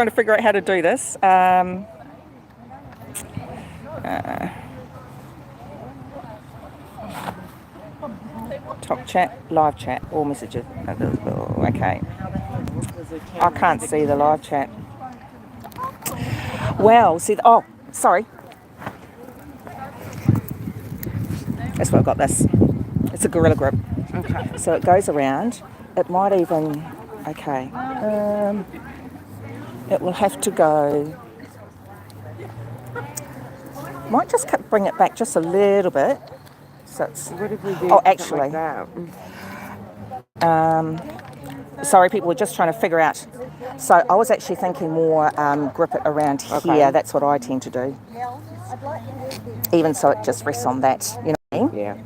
trying to figure out how to do this. Top chat, live chat, all messages. Okay. I can't see the live chat. Well, see, oh, sorry. That's why I've got this. It's a gorilla grip. Okay. So it goes around. It might even, okay. It will have to go. Might just bring it back just a little bit. So it's, what if we do actually. Like that? Sorry, people were just trying to figure out. So I was actually thinking more grip it around here. That's what I tend to do. Even so it just rests on that, you know what I mean? Yeah.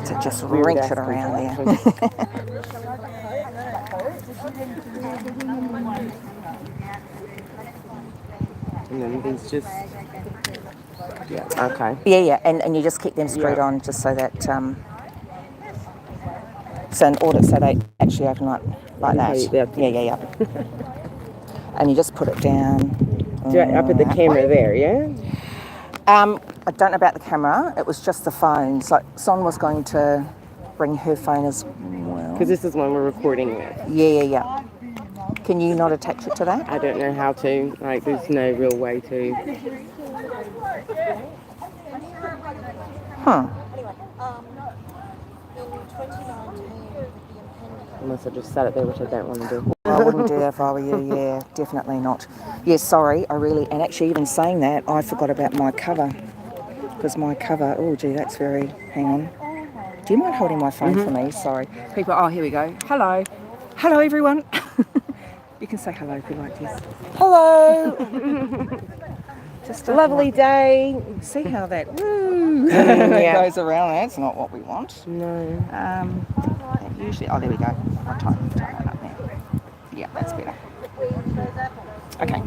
To just wrench it around there. And then these just... Yeah, okay. Yeah, and you just keep them screwed on just so that... so in order so they actually open like that. Yeah. And you just put it down. Up at the camera there, yeah? I don't know about the camera. It was just the phone. So Son was going to bring her phone as well. Because this is one we're recording with. Yeah. Can you not attach it to that? I don't know how to. Like, there's no real way to. Huh. Unless I just set it there, which I don't want to do. I wouldn't do that if I were you, yeah, definitely not. Yeah, sorry, and actually even saying that, I forgot about my cover. Because my cover, oh gee, that's very, hang on. Do you mind holding my phone for me? Sorry. People, oh, here we go. Hello. Hello, everyone. You can say hello if you like this. Hello. Just a lovely day. See how that goes around. That's not what we want. No. Usually, oh, there we go. I'll tighten that up now. Yeah, that's better. Okay.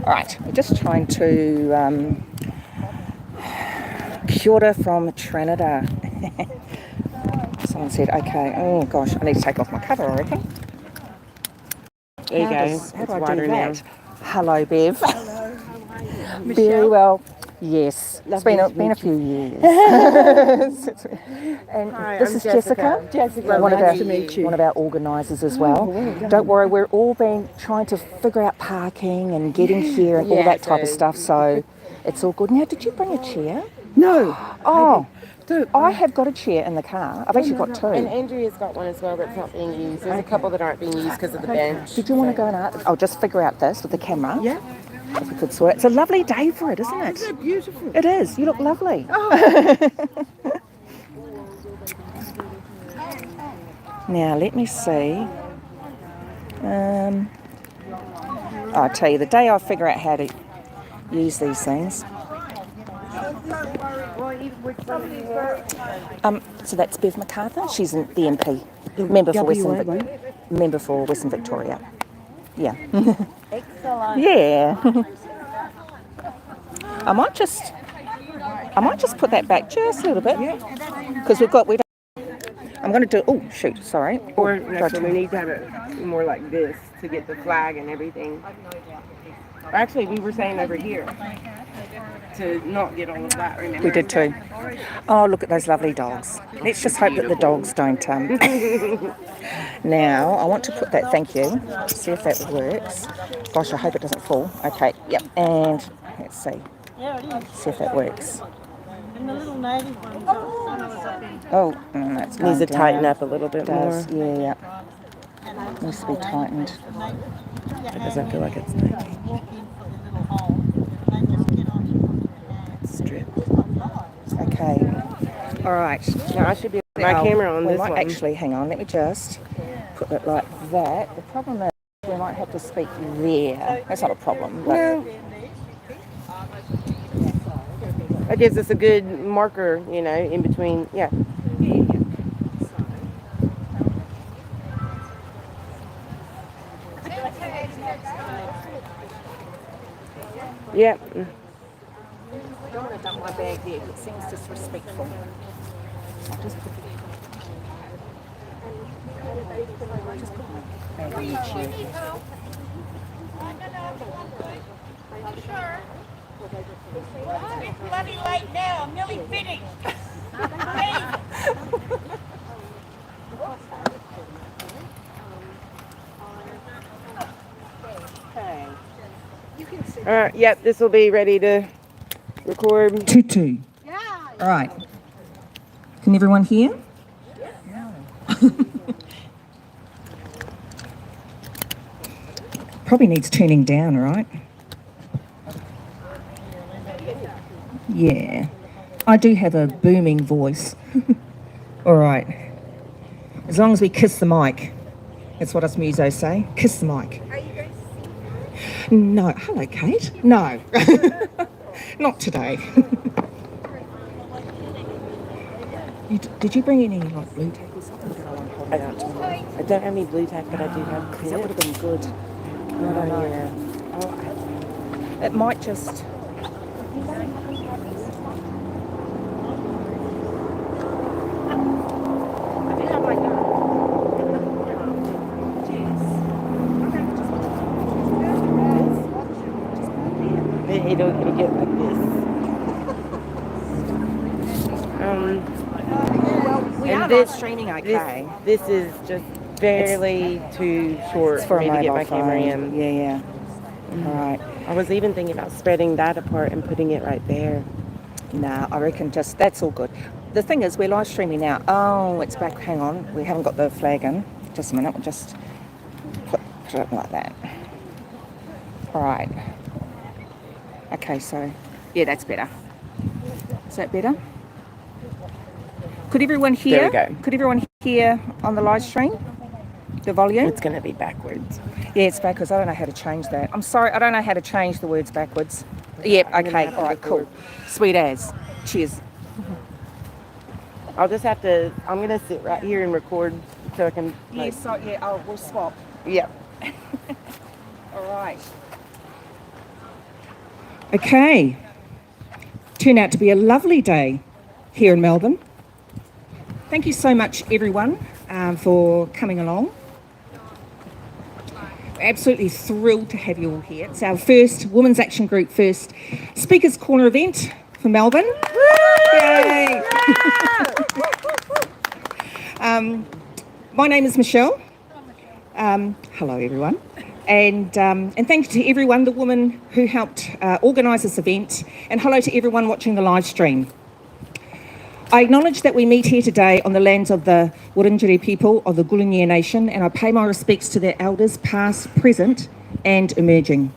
All right. We're just trying to... Kia ora from Trinidad. Someone said, okay. Oh, gosh. I need to take off my cover, I reckon. There you go. How do I do that? Hello, Bev. Hello. Very well. Yes. It's been a few years. And hi, this is Jessica. Nice to meet you. One of our organisers as well. Don't worry, we're all trying to figure out parking and getting here and all that type of stuff. So it's all good. Now, did you bring a chair? No. Oh. I have got a chair in the car. I've actually got two. And Andrea's got one as well that's not being used. There's a couple that aren't being used because of the bench. Did you want to go and I'll just figure out this with the camera? Yeah. If we could sort it. It's a lovely day for it, isn't it? Isn't it beautiful? It is. You look lovely. Oh. Now, let me see. I'll tell you, the day I figure out how to use these things. So that's Bev MacArthur. She's the MP, member for Western Victoria. Yeah. Excellent. Yeah. I might just put that back just a little bit because I'm going to do. Oh shoot! Sorry. Or actually, we need to have it more like this to get the flag and everything. Actually, we were saying over here to not get all of that. Remember? We did too. Oh, look at those lovely dogs. Let's just hope that the dogs don't. Now, I want to put that. Thank you. See if that works. Gosh, I hope it doesn't fall. Okay. Yep. And let's see. See if that works. And the little native ones. Oh, that's going needs to down. tighten up a little bit more. Yeah. Needs to be tightened. Because I feel like it's tight. Strip. Okay. All right. Now I should be my camera on this one. Actually, hang on. Let me just put it like that. The problem is we might have to speak there. That's not a problem. But no. That gives us a good marker, you know, in between. Yeah. Yeah. I don't want to dump my bag there. It seems disrespectful. I'll just put it. YouTube. It's bloody late now. I'm nearly finished. Okay. All right. Yep. This will be ready to record. 2-2. All right. Can everyone hear? Probably needs tuning down, right? Yeah. I do have a booming voice. All right. As long as we kiss the mic. That's what us musos say. Kiss the mic. Are you going to sing? No. Hello, Kate. No. Not today. Did you bring any like blue tack or something that I want to hold it out tomorrow? I don't have any blue tack, but I do have Because that would have been good. I don't know. Yeah. It might just... It'll get like this. We and are this- live streaming okay. This is just barely too short It's for for me a to get mobile my camera phone. in. Yeah. All right. I was even thinking about spreading that apart and putting it right there. Nah, I reckon just that's all good. The thing is, we're live streaming now. Oh, it's back. Hang on. We haven't got the flag in. Just a minute. We'll just put it like that. All right. Okay, so yeah, that's better. Is that better? Could everyone hear? There we go. Could everyone hear on the live stream? The volume? It's going to be backwards. Yeah, it's backwards. I don't know how to change that. I'm sorry, I don't know how to change the words backwards. Yep, okay, all right, cool. Sweet as. Cheers. I'll just have to, I'm going to sit right here and record so I can, like, We'll swap. Yep. All right. Okay. Turned out to be a lovely day here in Melbourne. Thank you so much, everyone, for coming along. Absolutely thrilled to have you all here. It's our first Women's Action Group first Speakers Corner event for Melbourne. Yay! My name is Michelle. Hello, everyone. And thank you to everyone, the woman who helped organise this event, and hello to everyone watching the live stream. I acknowledge that we meet here today on the lands of the Wurundjeri people of the Gulin Nation, and I pay my respects to their elders past, present and emerging.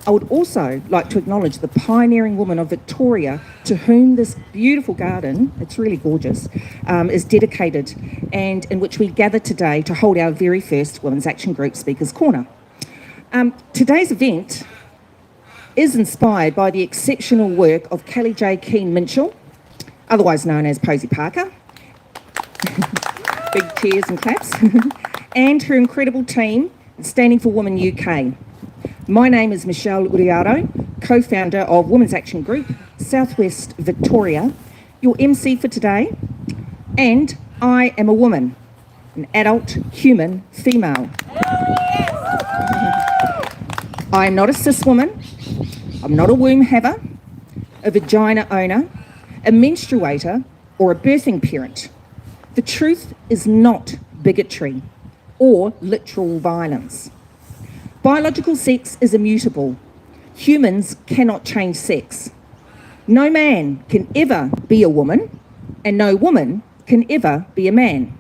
I would also like to acknowledge the pioneering woman of Victoria to whom this beautiful garden, it's really gorgeous, is dedicated, and in which we gather today to hold our very first Women's Action Group Speakers Corner. Today's event is inspired by the exceptional work of Kelly J. Keane Minchell, otherwise known as Posy Parker, big cheers and claps, and her incredible team, Standing for Women UK. My name is Michelle Uriaro, co-founder of Women's Action Group, Southwest Victoria, your MC for today, and I am a woman, an adult, human, female. I am not a cis woman, I'm not a womb haver, a vagina owner, a menstruator, or a birthing parent. The truth is not bigotry or literal violence. Biological sex is immutable. Humans cannot change sex. No man can ever be a woman, and no woman can ever be a man.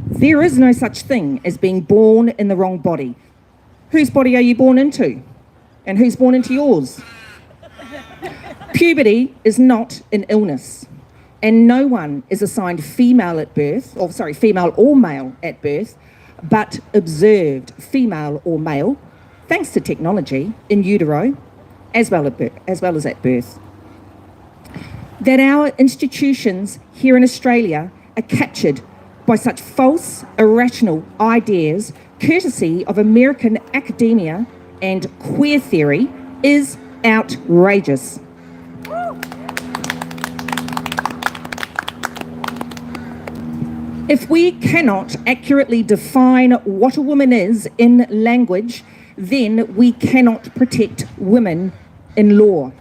There is no such thing as being born in the wrong body. Whose body are you born into? And who's born into yours? Puberty is not an illness, and no one is assigned female or male at birth, but observed female or male, thanks to technology, in utero, as well as at birth. That our institutions here in Australia are captured by such false, irrational ideas, courtesy of American academia and queer theory, is outrageous. If we cannot accurately define what a woman is in language, then we cannot protect women in law.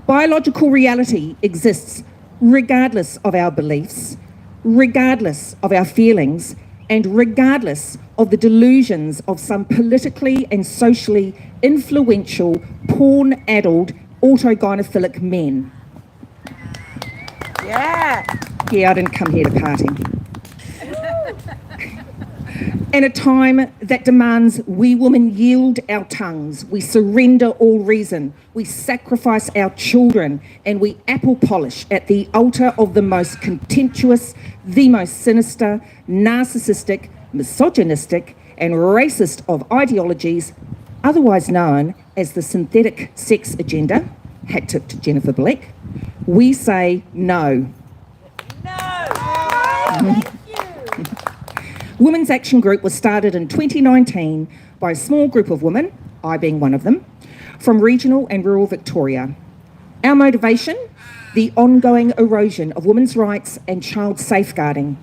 Biological reality exists regardless of our beliefs, regardless of our feelings, and regardless of the delusions of some politically and socially influential, porn-addled, autogynephilic men. Yeah. Yeah, I didn't come here to party. In a time that demands we women yield our tongues, we surrender all reason, we sacrifice our children, and we apple polish at the altar of the most contemptuous, the most sinister, narcissistic, misogynistic, and racist of ideologies, otherwise known as the synthetic sex agenda, hat tip to Jennifer Black, we say no. Women's Action Group was started in 2019 by a small group of women, I being one of them, from regional and rural Victoria. Our motivation? The ongoing erosion of women's rights and child safeguarding.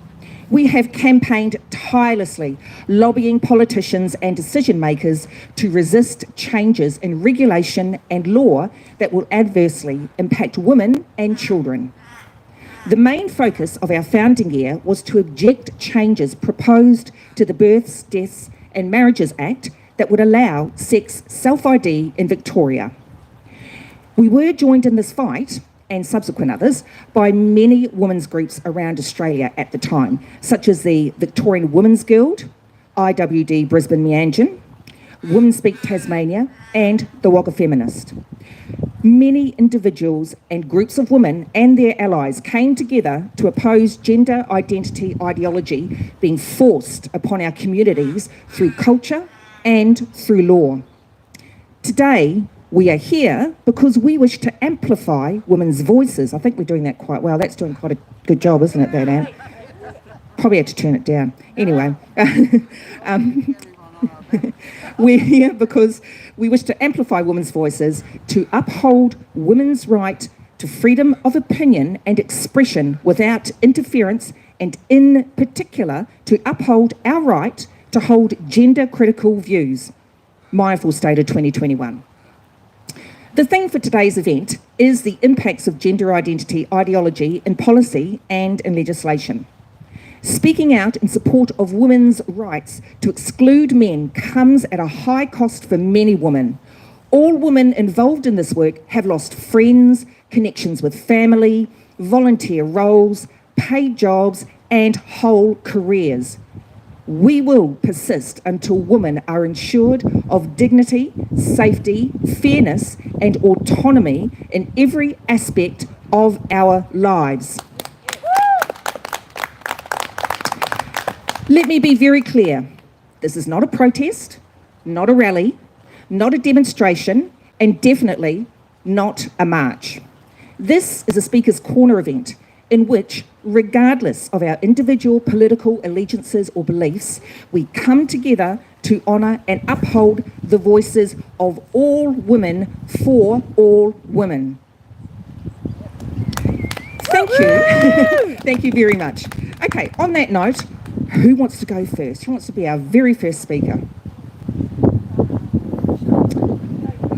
We have campaigned tirelessly, lobbying politicians and decision makers to resist changes in regulation and law that will adversely impact women and children. The main focus of our founding year was to object changes proposed to the Births, Deaths and Marriages Act that would allow sex self-ID in Victoria. We were joined in this fight, and subsequent others, by many women's groups around Australia at the time, such as the Victorian Women's Guild, IWD Brisbane Meanjin, Women Speak Tasmania, and the Wagga Feminist. Many individuals and groups of women and their allies came together to oppose gender identity ideology being forced upon our communities through culture and through law. Today, we are here because we wish to amplify women's voices. I think we're doing that quite well. That's doing quite a good job, isn't it, that, Anne? Probably had to turn it down. Anyway. We're here because we wish to amplify women's voices, to uphold women's right to freedom of opinion and expression without interference, and in particular, to uphold our right to hold gender-critical views. Mindful Stated 2021. The theme for today's event is the impacts of gender identity ideology in policy and in legislation. Speaking out in support of women's rights to exclude men comes at a high cost for many women. All women involved in this work have lost friends, connections with family, volunteer roles, paid jobs, and whole careers. We will persist until women are ensured of dignity, safety, fairness, and autonomy in every aspect of our lives. Let me be very clear. This is not a protest, not a rally, not a demonstration, and definitely not a march. This is a Speaker's Corner event in which, regardless of our individual political allegiances or beliefs, we come together to honour and uphold the voices of all women for all women. Thank you. Thank you very much. Okay, on that note, who wants to go first? Who wants to be our very first speaker?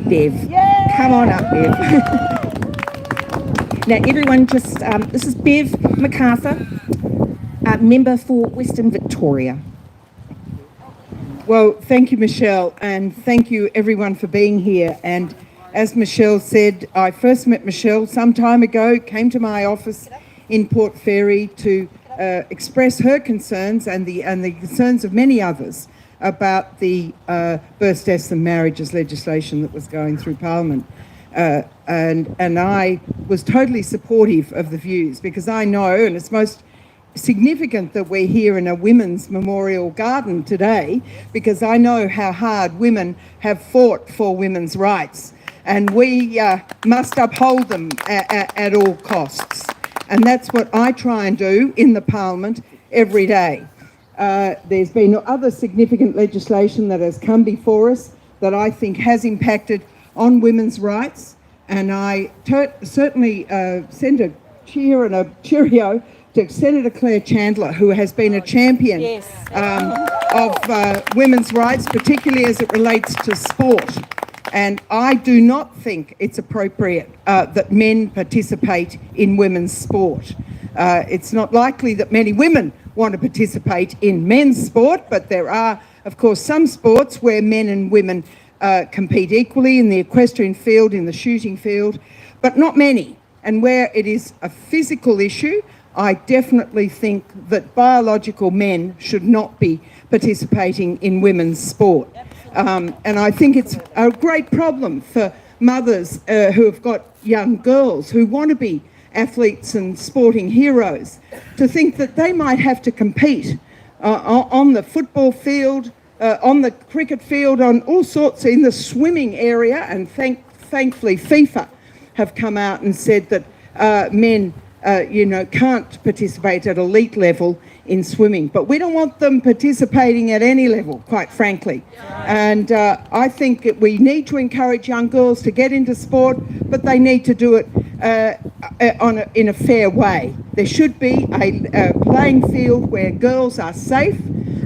Bev. Yay! Come on up, Bev. Now, everyone just, this is Bev MacArthur, member for Western Victoria. Well, thank you, Michelle, and thank you everyone for being here. And as Michelle said, I first met Michelle some time ago, came to my office in Port Fairy to express her concerns and the concerns of many others about the births, deaths and marriages legislation that was going through Parliament. And I was totally supportive of the views, because I know, and it's most significant that we're here in a women's memorial garden today, because I know how hard women have fought for women's rights, and we must uphold them at all costs. And that's what I try and do in the Parliament every day. There's been other significant legislation that has come before us that I think has impacted on women's rights, and I certainly send a cheer and a cheerio Senator Claire Chandler, who has been a champion of women's rights, particularly as it relates to sport. And I do not think it's appropriate that men participate in women's sport. It's not likely that many women want to participate in men's sport, but there are, of course, some sports where men and women compete equally, in the equestrian field, in the shooting field, but not many. And where it is a physical issue, I definitely think that biological men should not be participating in women's sport. And I think it's a great problem for mothers who have got young girls who want to be athletes and sporting heroes, to think that they might have to compete on the football field, on the cricket field, on all sorts, in the swimming area. And thankfully FIFA have come out and said that men can't participate at elite level in swimming. But we don't want them participating at any level, quite frankly. And I think that we need to encourage young girls to get into sport, but they need to do it in a fair way. There should be a playing field where girls are safe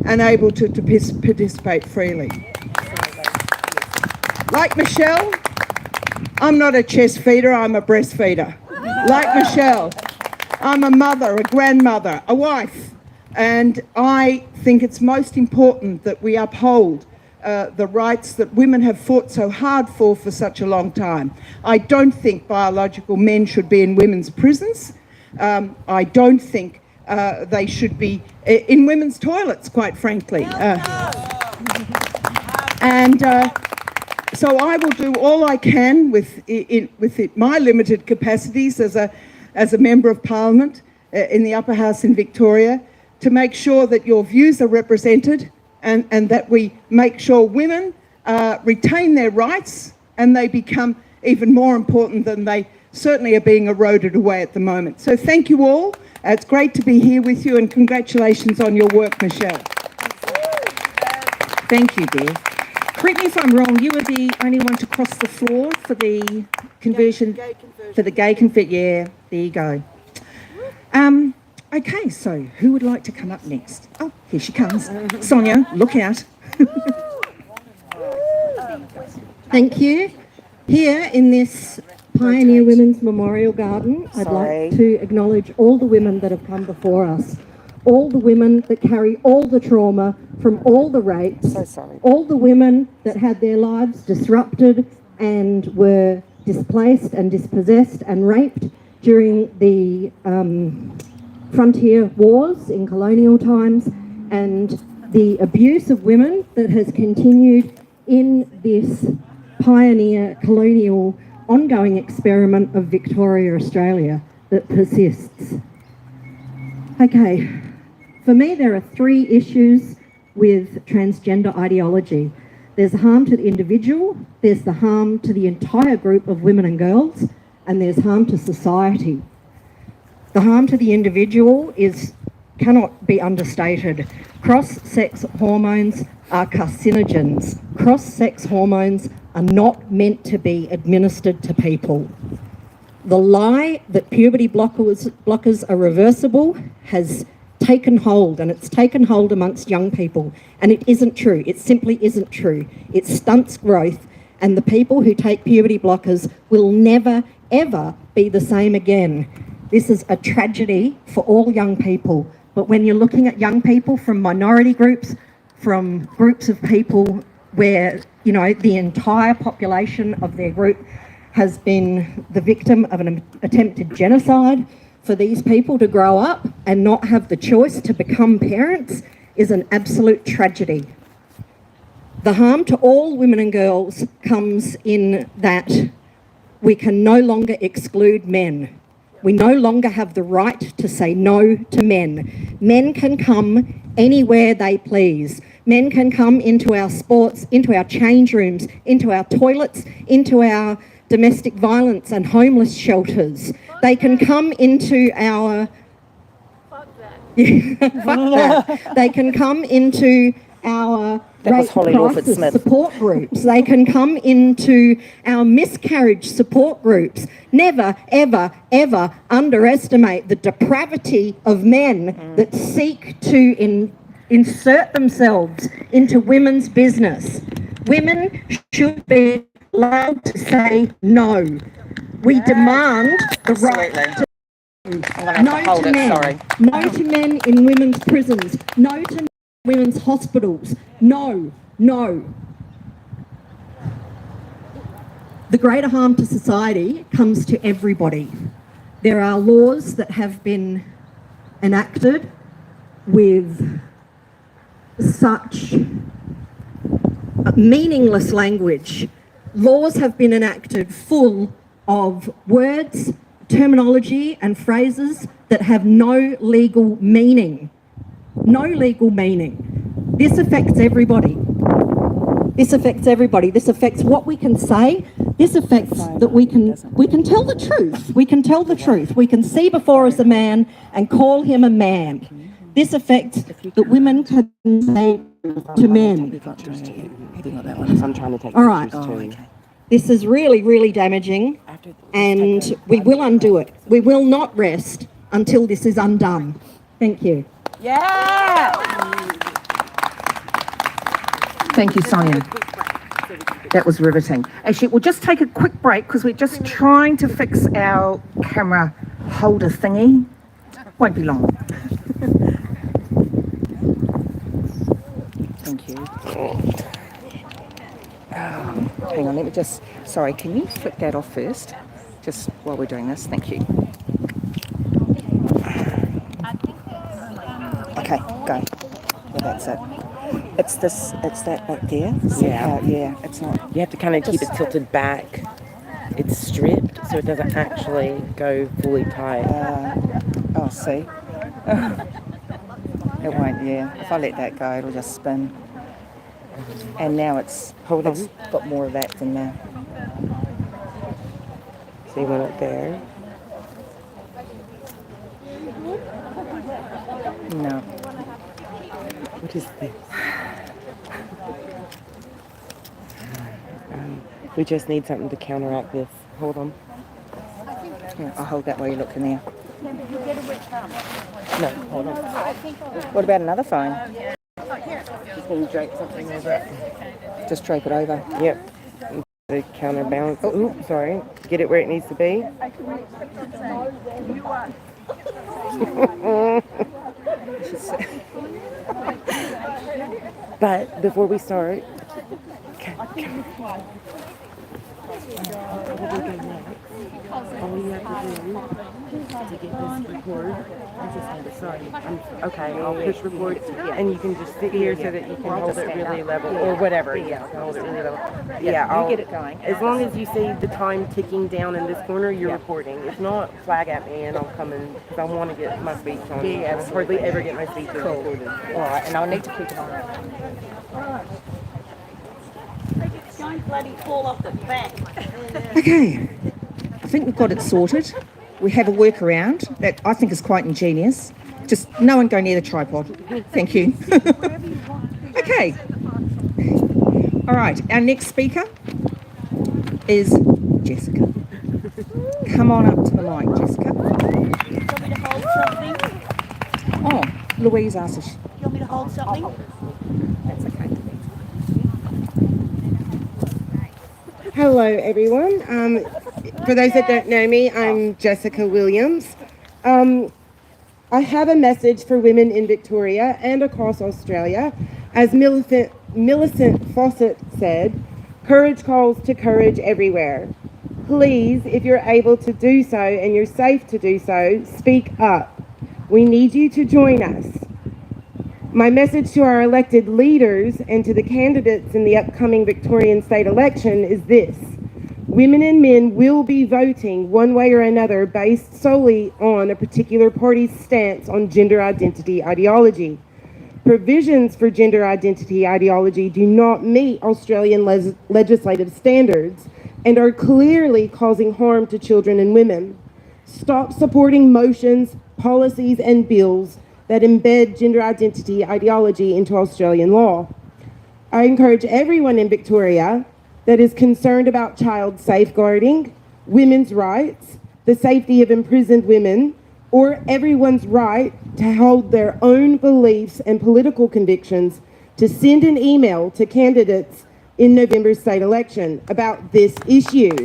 and able to participate freely. Like Michelle, I'm not a chest feeder, I'm a breastfeeder. Like Michelle, I'm a mother, a grandmother, a wife, and I think it's most important that we uphold the rights that women have fought so hard for such a long time. I don't think biological men should be in women's prisons. I don't think they should be in women's toilets, quite frankly. So I will do all I can with my limited capacities as a member of Parliament in the Upper House in Victoria, to make sure that your views are represented, and that we make sure women retain their rights and they become even more important than they certainly are being eroded away at the moment. So thank you all. It's great to be here with you, and congratulations on your work, Michelle. Thank you, Bev. Correct me if I'm wrong, you were the only one to cross the floor for the conversion, for the gay conversion. Yeah, there you go. Okay, so who would like to come up next? Oh, here she comes. Sonia, look out. Thank you. Here in this Pioneer Women's Memorial Garden, I'd like to acknowledge all the women that have come before us. All the women that carry all the trauma from all the rapes. So sorry. All the women that had their lives disrupted and were displaced and dispossessed and raped during the frontier wars in colonial times, and the abuse of women that has continued in this pioneer colonial ongoing experiment of Victoria, Australia, that persists. Okay, for me there are three issues with transgender ideology. There's the harm to the individual, there's the harm to the entire group of women and girls, and there's harm to society. The harm to the individual cannot be understated. Cross-sex hormones are carcinogens. Cross-sex hormones are not meant to be administered to people. The lie that puberty blockers are reversible has taken hold, and it's taken hold amongst young people, and it isn't true. It simply isn't true. It stunts growth, and the people who take puberty blockers will never, ever be the same again. This is a tragedy for all young people, but when you're looking at young people from minority groups, from groups of people where, you know, the entire population of their group has been the victim of an attempted genocide, for these people to grow up and not have the choice to become parents is an absolute tragedy. The harm to all women and girls comes in that we can no longer exclude men. We no longer have the right to say no to men. Men can come anywhere they please. Men can come into our sports, into our change rooms, into our toilets, into our domestic violence and homeless shelters. They can come into our... Fuck that. They can come into our That was rape Holly Lawford crisis Smith. support groups. They can come into our miscarriage support groups. Never, ever, ever underestimate the depravity of men that seek to insert themselves into women's business. Women should be allowed to say no. We demand the right to I'm going to have no to hold to it, men. sorry. No to men in women's prisons. No to women's hospitals. No, no. The greater harm to society comes to everybody. There are laws that have been enacted with such meaningless language. Laws have been enacted full of words, terminology and phrases that have no legal meaning. No legal meaning. This affects everybody. This affects everybody. This affects what we can say. This affects that we can tell the truth. We can tell the truth. We can see before us a man and call him a man. This affects that women can say to men. I'm trying to take All right. pictures too. This is really, really damaging, and we will undo it. We will not rest until this is undone. Thank you. Thank you, Sonia. That was riveting. Actually, we'll just take a quick break because we're just trying to fix our camera holder thingy. Won't be long. Thank you. Hang on, let me just... Sorry, can you flip that off first? Just while we're doing this. Thank you. Okay, go. Well, that's it. It's that back there. See Yeah. yeah, it's not... You have to kind of keep it tilted back. It's stripped, so it doesn't actually go fully tight. Oh, see? It won't, yeah. If I let that go, it'll just spin. And now it's got more of that than that. So you want it there. No. What is this? We just need something to counteract this. Hold on. Yeah, I'll hold that while you're looking there. No, hold on. What about another phone? Just going to drape something over it. Just drape it over. Yep. The counterbalance. Oh, sorry. Get it where it needs to be. But before we start, all you have to do to get this record, okay, I'll push record, and you can just sit here so that you can hold it really level, or whatever. Yeah, hold it really level. Yeah, I'll get it going. As long as you see the time ticking down in this corner, you're recording. If not, flag at me and I'll come in, because I want to get my speech on. Yeah, I hardly ever get my speech recorded. All right, and I'll need to keep it on. Don't bloody fall off the back. Okay, I think we've got it sorted. We have a workaround that I think is quite ingenious. Just no one go near the tripod. Thank you. Okay. All right, our next speaker is Jessica. Come on up to the mic, Jessica. You want me to hold something? Oh, Louise asked us. You want me to hold something? That's okay. Hello, everyone. For those that don't know me, I'm Jessica Williams. I have a message for women in Victoria and across Australia. As Millicent Fawcett said, courage calls to courage everywhere. Please, if you're able to do so and you're safe to do so, speak up. We need you to join us. My message to our elected leaders and to the candidates in the upcoming Victorian state election is this. Women and men will be voting one way or another based solely on a particular party's stance on gender identity ideology. Provisions for gender identity ideology do not meet Australian legislative standards and are clearly causing harm to children and women. Stop supporting motions, policies, and bills that embed gender identity ideology into Australian law. I encourage everyone in Victoria that is concerned about child safeguarding, women's rights, the safety of imprisoned women, or everyone's right to hold their own beliefs and political convictions to send an email to candidates in November's state election about this issue.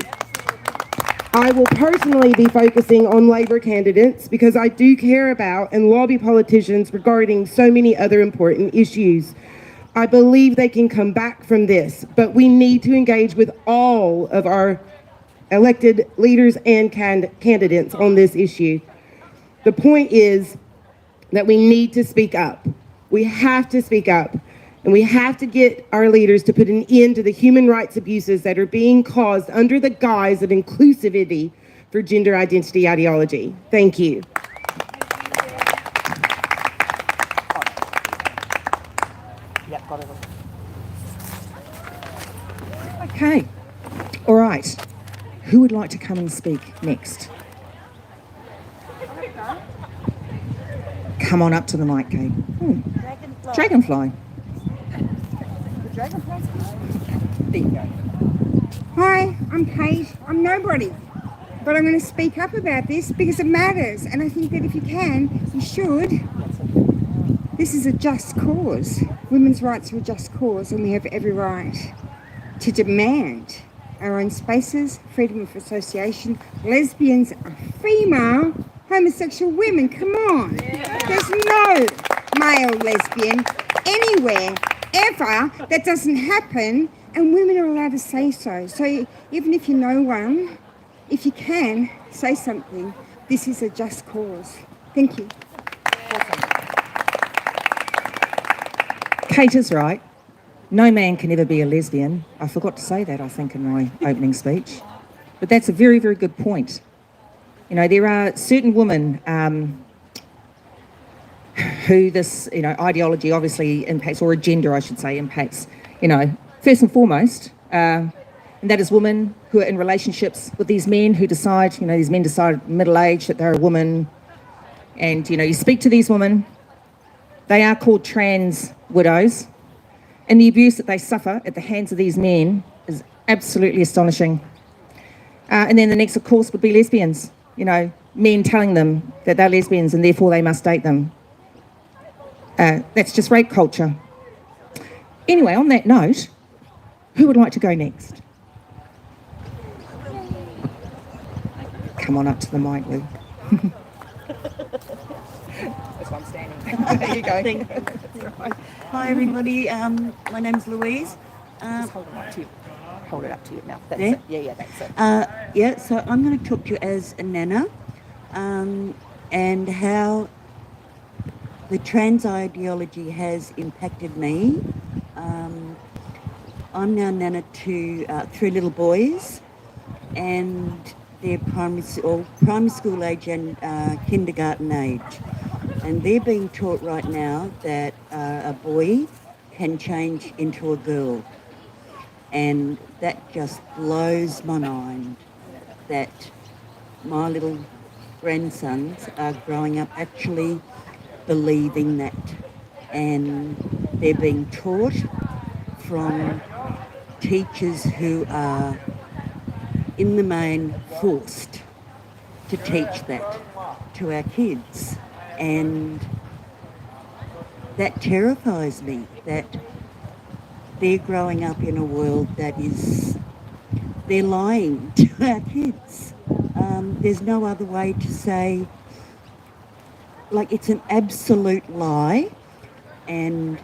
I will personally be focusing on Labor candidates because I do care about and lobby politicians regarding so many other important issues. I believe they can come back from this, but we need to engage with all of our elected leaders and candidates on this issue. The point is that we need to speak up. We have to speak up, and we have to get our leaders to put an end to the human rights abuses that are being caused under the guise of inclusivity for gender identity ideology. Thank you. Yep, got it. Okay. All right. Who would like to come and speak next? Come on up to the mic, Kate. Dragonfly. There you go. Hi, I'm Kate. I'm nobody. But I'm going to speak up about this because it matters. And I think that if you can, you should. This is a just cause. Women's rights are a just cause, and we have every right to demand our own spaces, freedom of association. Lesbians are female, homosexual women. Come on. There's no male lesbian anywhere, ever. That doesn't happen, and women are allowed to say so. So even if you know one, if you can, say something. This is a just cause. Thank you. Kate is right. No man can ever be a lesbian. I forgot to say that, I think, in my opening speech. But that's a very, very good point. You know, there are certain women who this, ideology obviously impacts, or agenda, I should say, impacts, first and foremost. And that is women who are in relationships with these men who decide, these men decide middle age that they're a woman. And, you speak to these women, they are called trans widows. And the abuse that they suffer at the hands of these men is absolutely astonishing. And then the next, of course, would be lesbians. Men telling them that they're lesbians and therefore they must date them. That's just rape culture. Anyway, on that note, who would like to go next? Come on up to the mic, Lou. That's why I'm standing. There you go. Hi everybody, my name's Louise. Just hold it up to you. Hold it up to your mouth. That's There? it. Yeah, that's it. So I'm going to talk to you as a nana, and how the trans ideology has impacted me. I'm now nana to 3 little boys, and they're primary school age and kindergarten age. And they're being taught right now that a boy can change into a girl. And that just blows my mind that my little grandsons are growing up actually believing that. And they're being taught from teachers who are in the main forced to teach that to our kids. And that terrifies me, that they're growing up in a world that is, they're lying to our kids. There's no other way to say, it's an absolute lie, and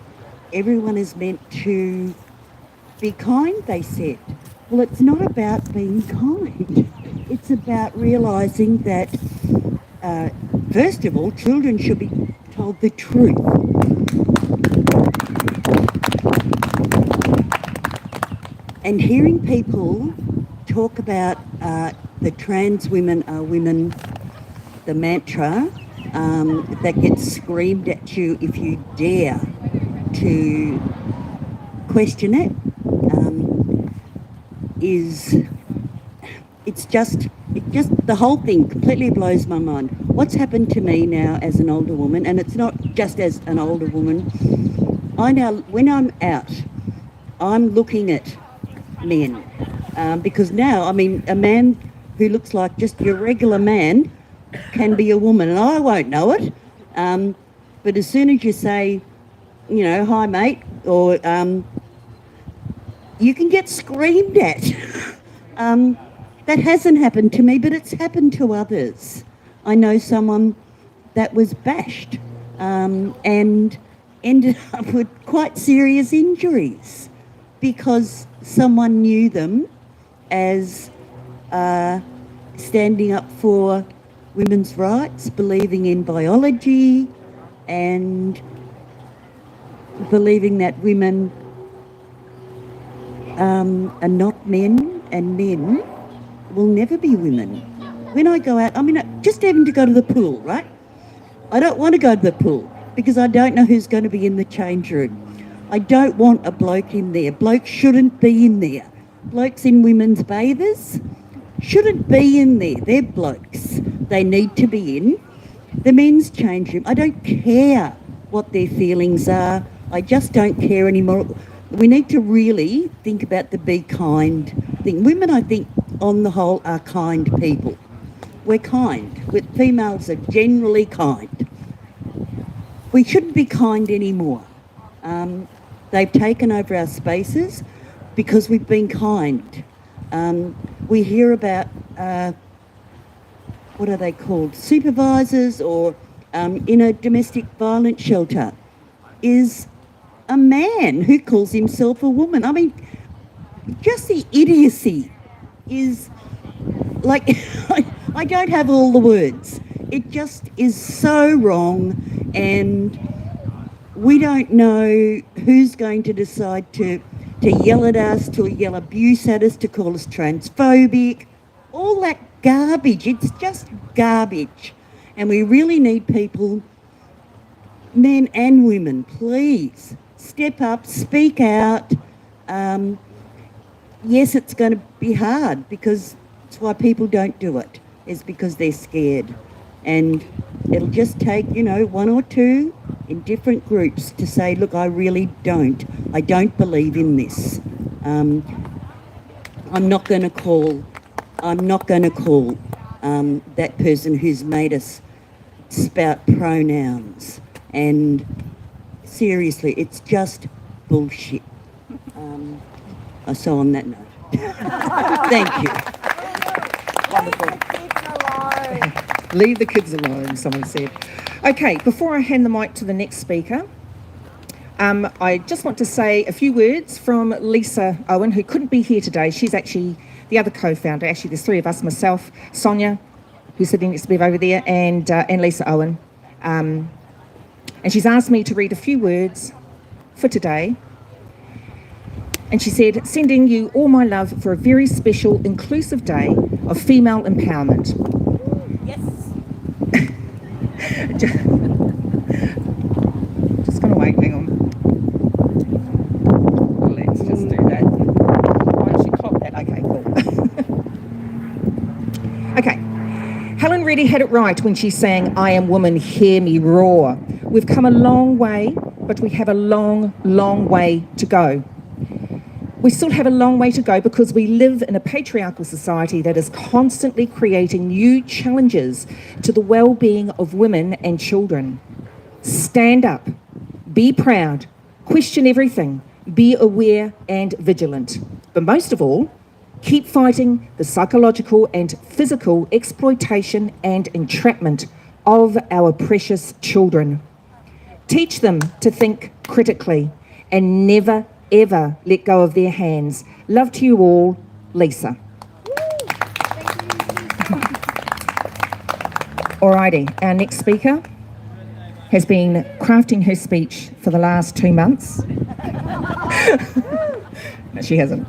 everyone is meant to be kind, they said. Well, it's not about being kind. It's about realising that, first of all, children should be told the truth. And hearing people talk about the trans women are women, the mantra that gets screamed at you if you dare to question it, the whole thing completely blows my mind. what's happened to me now as an older woman, and it's not just as an older woman, I now, when I'm out, I'm looking at men. Because now, I mean, a man who looks like just your regular man can be a woman, and I won't know it. But as soon as you say, you know, hi mate, or you can get screamed at. That hasn't happened to me, but it's happened to others. I know someone that was bashed and ended up with quite serious injuries because someone knew them as standing up for women's rights, believing in biology, and believing that women are not men, and men will never be women. When I go out, I mean, just even to go to the pool, right? I don't want to go to the pool because I don't know who's going to be in the change room. I don't want a bloke in there. Blokes shouldn't be in there. Blokes in women's bathers shouldn't be in there. They're blokes. They need to be in the men's change room. I don't care what their feelings are. I just don't care anymore. We need to really think about the be kind thing. Women, I think, on the whole, are kind people. We're kind. Females are generally kind. We shouldn't be kind anymore. They've taken over our spaces because we've been kind. We hear about, what are they called, supervisors, or in a domestic violence shelter is a man who calls himself a woman. I mean, just the idiocy is like, I don't have all the words. It just is so wrong, and we don't know who's going to decide to yell at us, to yell abuse at us, to call us transphobic, all that garbage. It's just garbage. And we really need people, men and women, please step up, speak out. Yes, it's going to be hard because it's why people don't do it, is because they're scared. And it'll just take, you know, one or two in different groups to say, look, I really don't. I don't believe in this. I'm not going to call that person who's made us spout pronouns. And seriously, it's just bullshit. So on that note, thank you. Wonderful. Leave the kids alone, someone said. Okay, before I hand the mic to the next speaker, I just want to say a few words from Lisa Owen, who couldn't be here today. She's actually the other co-founder. Actually, there's three of us, myself, Sonia, who's sitting next to Bev over there, and Lisa Owen. And she's asked me to read a few words for today. And she said, sending you all my love for a very special, inclusive day of female empowerment. Yes. Just going to wait, hang on. Let's just do that. Why don't you clock that? Okay, cool. Okay. Helen really had it right when she sang, I am woman, hear me roar. We've come a long way, but we have a long, long way to go. We still have a long way to go because we live in a patriarchal society that is constantly creating new challenges to the well-being of women and children. Stand up, be proud, question everything, be aware and vigilant. But most of all, keep fighting the psychological and physical exploitation and entrapment of our precious children. Teach them to think critically and never ever let go of their hands. Love to you all, Lisa. Alrighty, our next speaker has been crafting her speech for the last 2 months. No, she hasn't.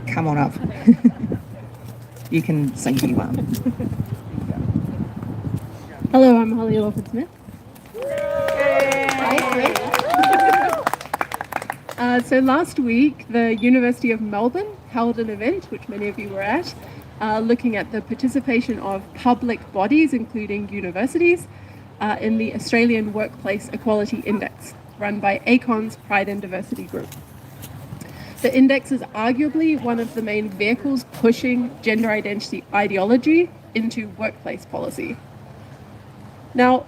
Come on up. You can say who you are. Hello, I'm Holly Lawford-Smith. So last week, the University of Melbourne held an event, which many of you were at, looking at the participation of public bodies, including universities, in the Australian Workplace Equality Index, run by ACON's Pride and Diversity Group. The index is arguably one of the main vehicles pushing gender identity ideology into workplace policy. Now,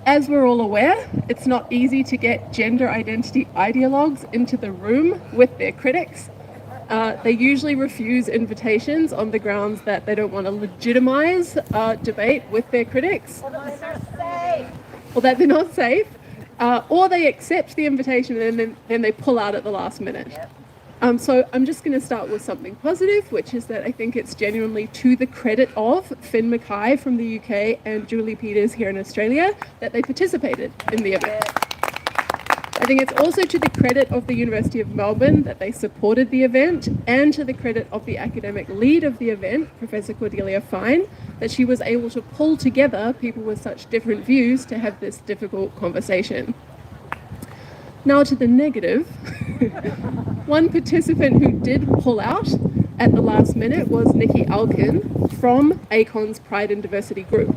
as we're all aware, it's not easy to get gender identity ideologues into the room with their critics. They usually refuse invitations on the grounds that they don't want to legitimize debate with their critics. Or that they're not safe. Or they accept the invitation and then they pull out at the last minute. So I'm just going to start with something positive, which is that I think it's genuinely to the credit of Finn Mackay from the UK and Julie Peters here in Australia that they participated in the event. I think it's also to the credit of the University of Melbourne that they supported the event, and to the credit of the academic lead of the event, Professor Cordelia Fine, that she was able to pull together people with such different views to have this difficult conversation. Now to the negative. One participant who did pull out at the last minute was Nikki Alkin from ACON's Pride and Diversity Group.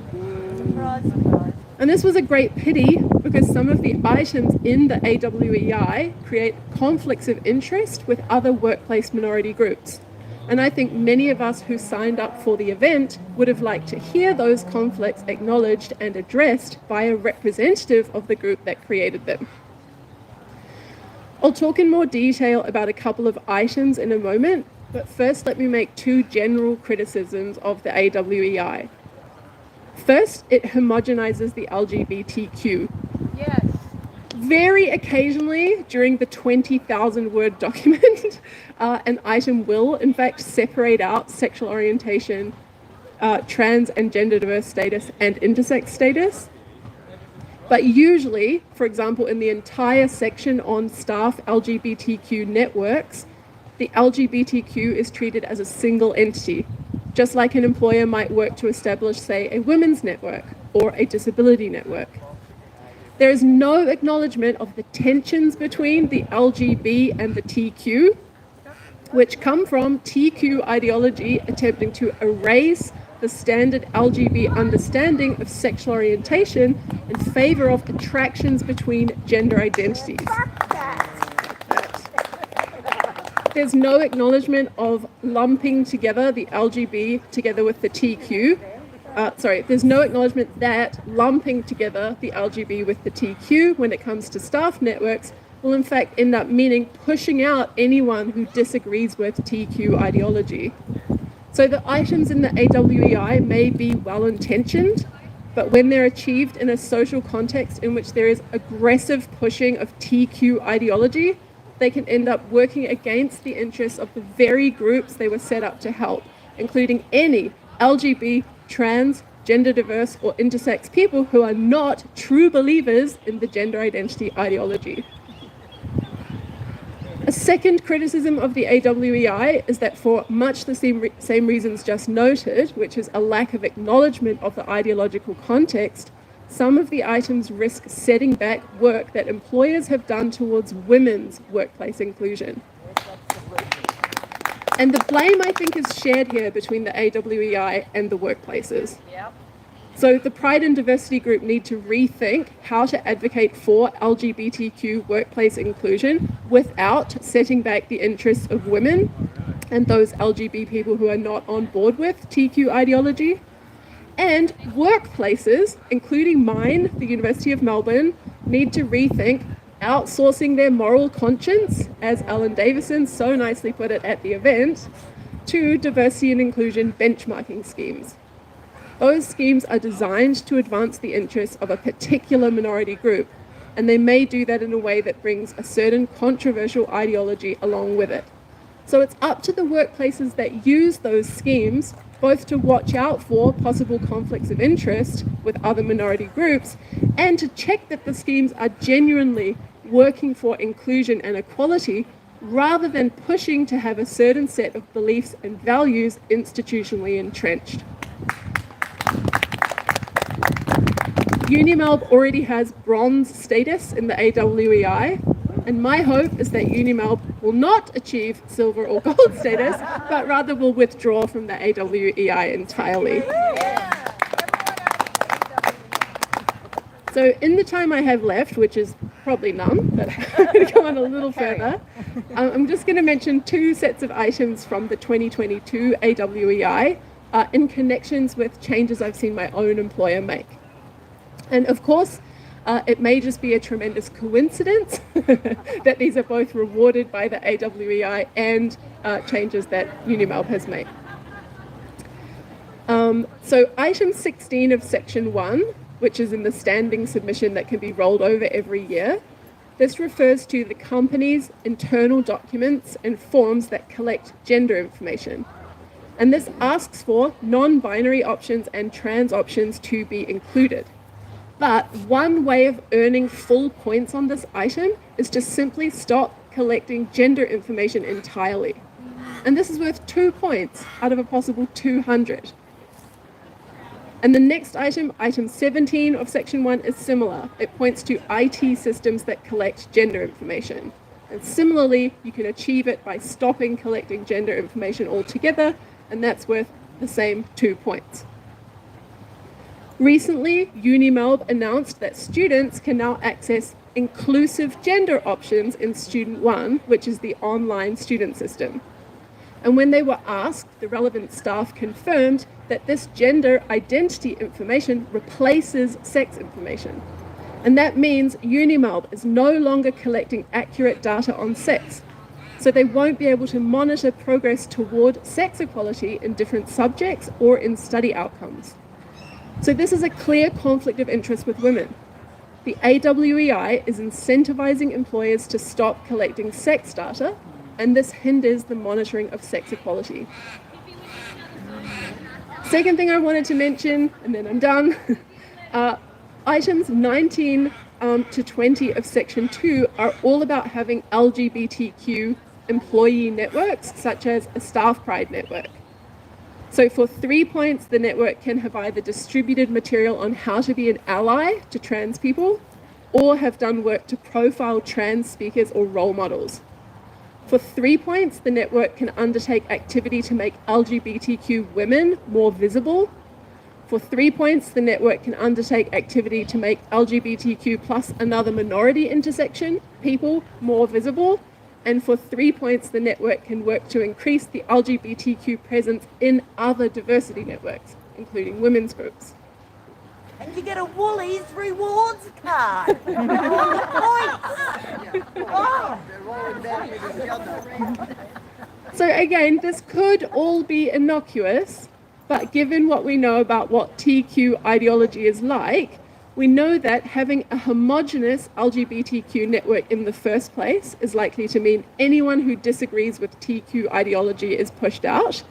And this was a great pity because some of the items in the AWEI create conflicts of interest with other workplace minority groups. And I think many of us who signed up for the event would have liked to hear those conflicts acknowledged and addressed by a representative of the group that created them. I'll talk in more detail about a couple of items in a moment, but first let me make two general criticisms of the AWEI. First, it homogenizes the LGBTQ. Yes. Very occasionally during the 20,000 word document, an item will in fact separate out sexual orientation, trans and gender diverse status and intersex status. But usually, for example, in the entire section on staff LGBTQ networks, the LGBTQ is treated as a single entity, just like an employer might work to establish, say, a women's network or a disability network. There is no acknowledgement of the tensions between the LGB and the TQ, which come from TQ ideology attempting to erase the standard LGB understanding of sexual orientation in favour of attractions between gender identities. There's no acknowledgement of lumping together the LGB together with the TQ. There's no acknowledgement that lumping together the LGB with the TQ when it comes to staff networks will in fact end up meaning pushing out anyone who disagrees with TQ ideology. So the items in the AWEI may be well-intentioned, but when they're achieved in a social context in which there is aggressive pushing of TQ ideology, they can end up working against the interests of the very groups they were set up to help, including any LGB, trans, gender diverse, or intersex people who are not true believers in the gender identity ideology. A second criticism of the AWEI is that for much the same reasons just noted, which is a lack of acknowledgement of the ideological context, some of the items risk setting back work that employers have done towards women's workplace inclusion. And the blame, I think, is shared here between the AWEI and the workplaces. So the Pride and Diversity Group need to rethink how to advocate for LGBTQ workplace inclusion without setting back the interests of women and those LGBT people who are not on board with TQ ideology. And workplaces, including mine, the University of Melbourne, need to rethink outsourcing their moral conscience, as Alan Davison so nicely put it at the event, to diversity and inclusion benchmarking schemes. Those schemes are designed to advance the interests of a particular minority group, and they may do that in a way that brings a certain controversial ideology along with it. So it's up to the workplaces that use those schemes both to watch out for possible conflicts of interest with other minority groups and to check that the schemes are genuinely working for inclusion and equality rather than pushing to have a certain set of beliefs and values institutionally entrenched. UniMelb already has bronze status in the AWEI, And my hope is that UniMelb will not achieve silver or gold status, but rather will withdraw from the AWEI entirely. So in the time I have left, which is probably none, but I'm going to go on a little further, I'm just going to mention two sets of items from the 2022 AWEI in connections with changes I've seen my own employer make. And of course, it may just be a tremendous coincidence that these are both rewarded by the AWEI and changes that UniMelb has made. So item 16 of section 1, which is in the standing submission that can be rolled over every year, this refers to the company's internal documents and forms that collect gender information. And this asks for non-binary options and trans options to be included. But one way of earning full points on this item is to simply stop collecting gender information entirely. And this is worth 2 points out of a possible 200. And the next item, item 17 of section 1, is similar. It points to IT systems that collect gender information. And similarly, you can achieve it by stopping collecting gender information altogether, and that's worth the same 2 points. Recently, UniMelb announced that students can now access inclusive gender options in Student 1, which is the online student system. And when they were asked, the relevant staff confirmed that this gender identity information replaces sex information. And that means UniMelb is no longer collecting accurate data on sex. So they won't be able to monitor progress toward sex equality in different subjects or in study outcomes. So this is a clear conflict of interest with women. The AWEI is incentivizing employers to stop collecting sex data, and this hinders the monitoring of sex equality. Second thing I wanted to mention, and then I'm done, items 19 to 20 of section 2 are all about having LGBTQ employee networks, such as a staff pride network. So for 3 points, the network can have either distributed material on how to be an ally to trans people, or have done work to profile trans speakers or role models. For 3 points, the network can undertake activity to make LGBTQ women more visible. For 3 points, the network can undertake activity to make LGBTQ plus another minority intersection people more visible. And for 3 points, the network can work to increase the LGBTQ presence in other diversity networks, including women's groups. And you get a Woolies rewards card. So again, this could all be innocuous, but given what we know about what TQ ideology is like, we know that having a homogenous LGBTQ network in the first place is likely to mean anyone who disagrees with TQ ideology is pushed out.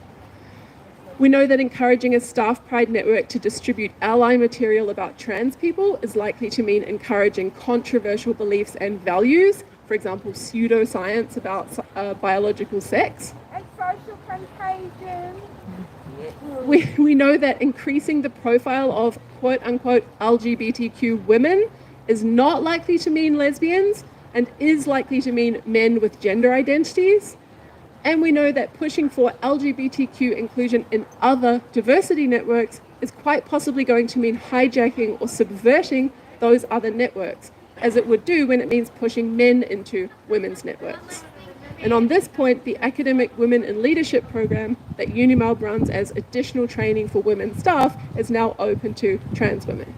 We know that encouraging a staff pride network to distribute ally material about trans people is likely to mean encouraging controversial beliefs and values, for example, pseudoscience about biological sex. And social contagion. We know that increasing the profile of quote-unquote LGBTQ women is not likely to mean lesbians and is likely to mean men with gender identities. And we know that pushing for LGBTQ inclusion in other diversity networks is quite possibly going to mean hijacking or subverting those other networks, as it would do when it means pushing men into women's networks. And on this point, the Academic Women in Leadership program that UniMelb runs as additional training for women staff is now open to trans women.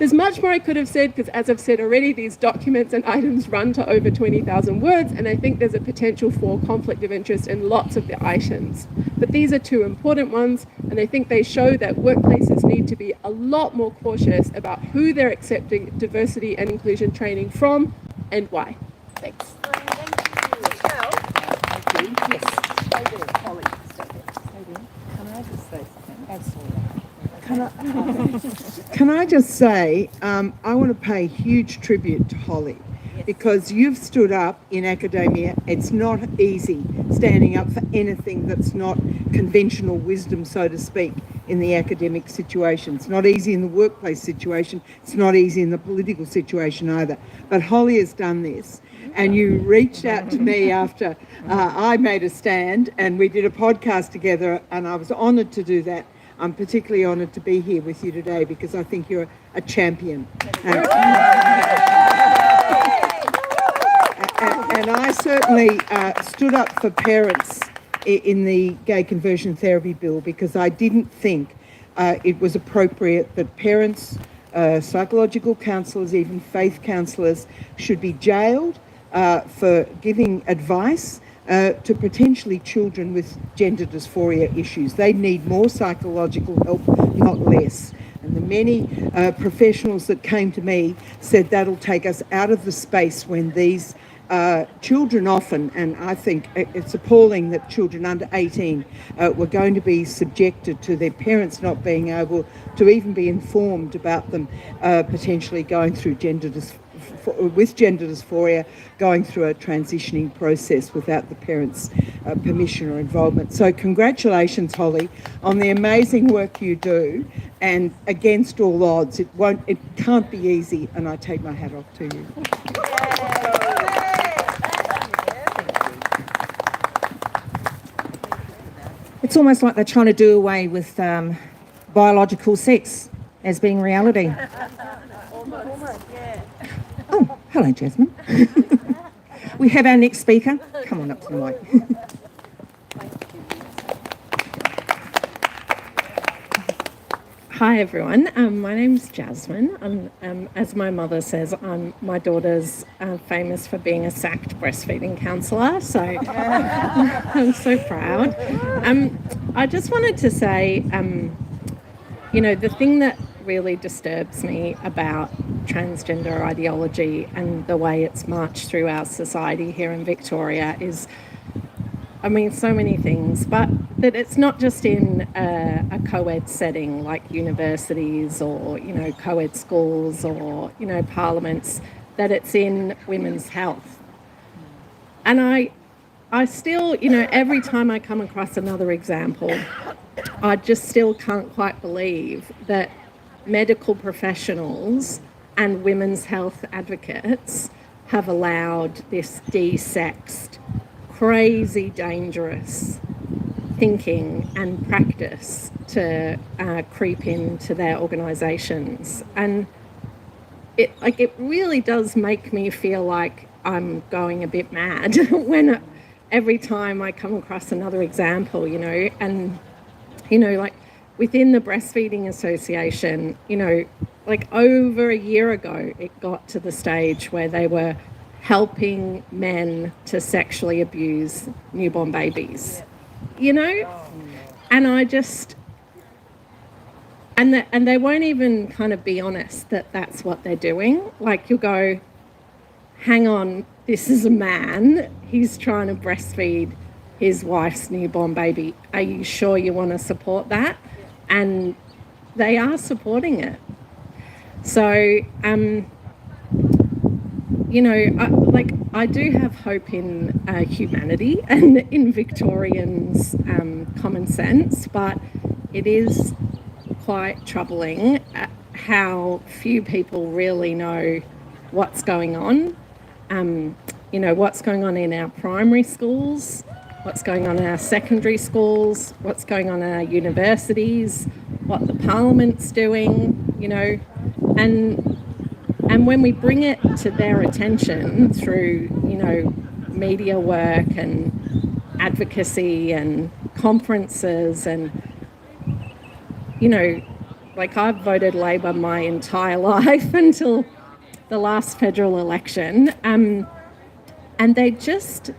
There's much more I could have said, because as I've said already, these documents and items run to over 20,000 words, and I think there's a potential for conflict of interest in lots of the items. But these are two important ones, and I think they show that workplaces need to be a lot more cautious about who they're accepting diversity and inclusion training from and why. Thanks. Can I just say, I want to pay huge tribute to Holly, because you've stood up in academia. It's not easy standing up for anything that's not conventional wisdom, so to speak. in the academic situation. It's not easy in the workplace situation. It's not easy in the political situation either. But Holly has done this. And you reached out to me after I made a stand, and we did a podcast together, and I was honoured to do that. I'm particularly honoured to be here with you today because I think you're a champion. And I certainly stood up for parents in the gay conversion therapy bill because I didn't think it was appropriate that parents, psychological counsellors, even faith counsellors should be jailed for giving advice to potentially children with gender dysphoria issues. They need more psychological help, not less. And the many professionals that came to me said that'll take us out of the space when these children often, and I think it's appalling that children under 18 were going to be subjected to their parents not being able to even be informed about them potentially going through gender dysphoria, going through a transitioning process without the parents' permission or involvement. So congratulations, Holly, on the amazing work you do, and against all odds, it can't be easy, and I take my hat off to you. It's almost like they're trying to do away with biological sex as being reality. Oh, hello, Jasmine. We have our next speaker. Come on up to the mic. Hi everyone, my name's Jasmine. As my mother says, my daughter's famous for being a sacked breastfeeding counsellor, so I'm so proud. I just wanted to say, the thing that really disturbs me about transgender ideology and the way it's marched through our society here in Victoria is, so many things, but that it's not just in a co-ed setting like universities or, co-ed schools or, parliaments, that it's in women's health. And I still, every time I come across another example, I just still can't quite believe that medical professionals and women's health advocates have allowed this de-sexed, crazy dangerous thinking and practice to creep into their organisations. And it really does make me feel like I'm going a bit mad when every time I come across another example, and within the Breastfeeding Association, over a year ago, it got to the stage where they were helping men to sexually abuse newborn babies, and I just, and they won't even kind of be honest that that's what they're doing. Like, you'll go, hang on, this is a man, he's trying to breastfeed his wife's newborn baby. Are you sure you want to support that? And they are supporting it. So, I do have hope in humanity and in Victorians' common sense, but it is quite troubling how few people really know what's going on. What's going on in our primary schools, what's going on in our secondary schools, what's going on in our universities, what the Parliament's doing, and when we bring it to their attention through, media work and advocacy and conferences and, I've voted Labor my entire life until the last federal election, and they just,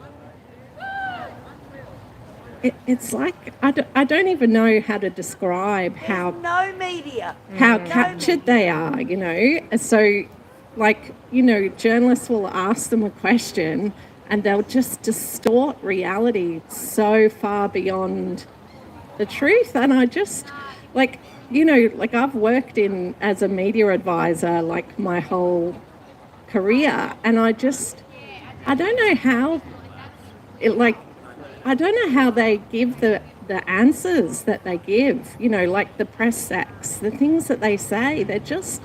it's like, I don't even know how to describe how no media, how captured they are, So, journalists will ask them a question and they'll just distort reality so far beyond the truth. And I just, I've worked as a media advisor, my whole career, and I don't know how, I don't know how they give the the answers that they give, you know, like the press sacks, the things that they say, they're just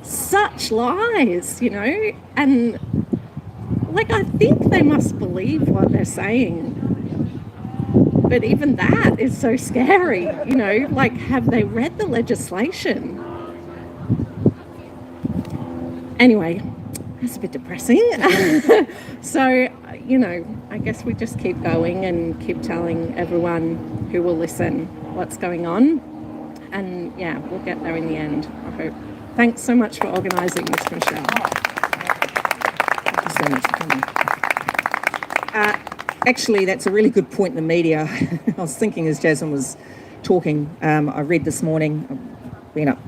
such lies, you know, and like I think they must believe what they're saying. But even that is so scary, you know, like have they read the legislation? Anyway, that's a bit depressing. So, you know, I guess we just keep going and keep telling everyone who will listen what's going on. And yeah, we'll get there in the end, I hope. Thanks so much for organising this, Michelle. Thank you so much for coming. Actually, that's a really good point in the media. I was thinking as Jasmine was talking, I read this morning, I've been up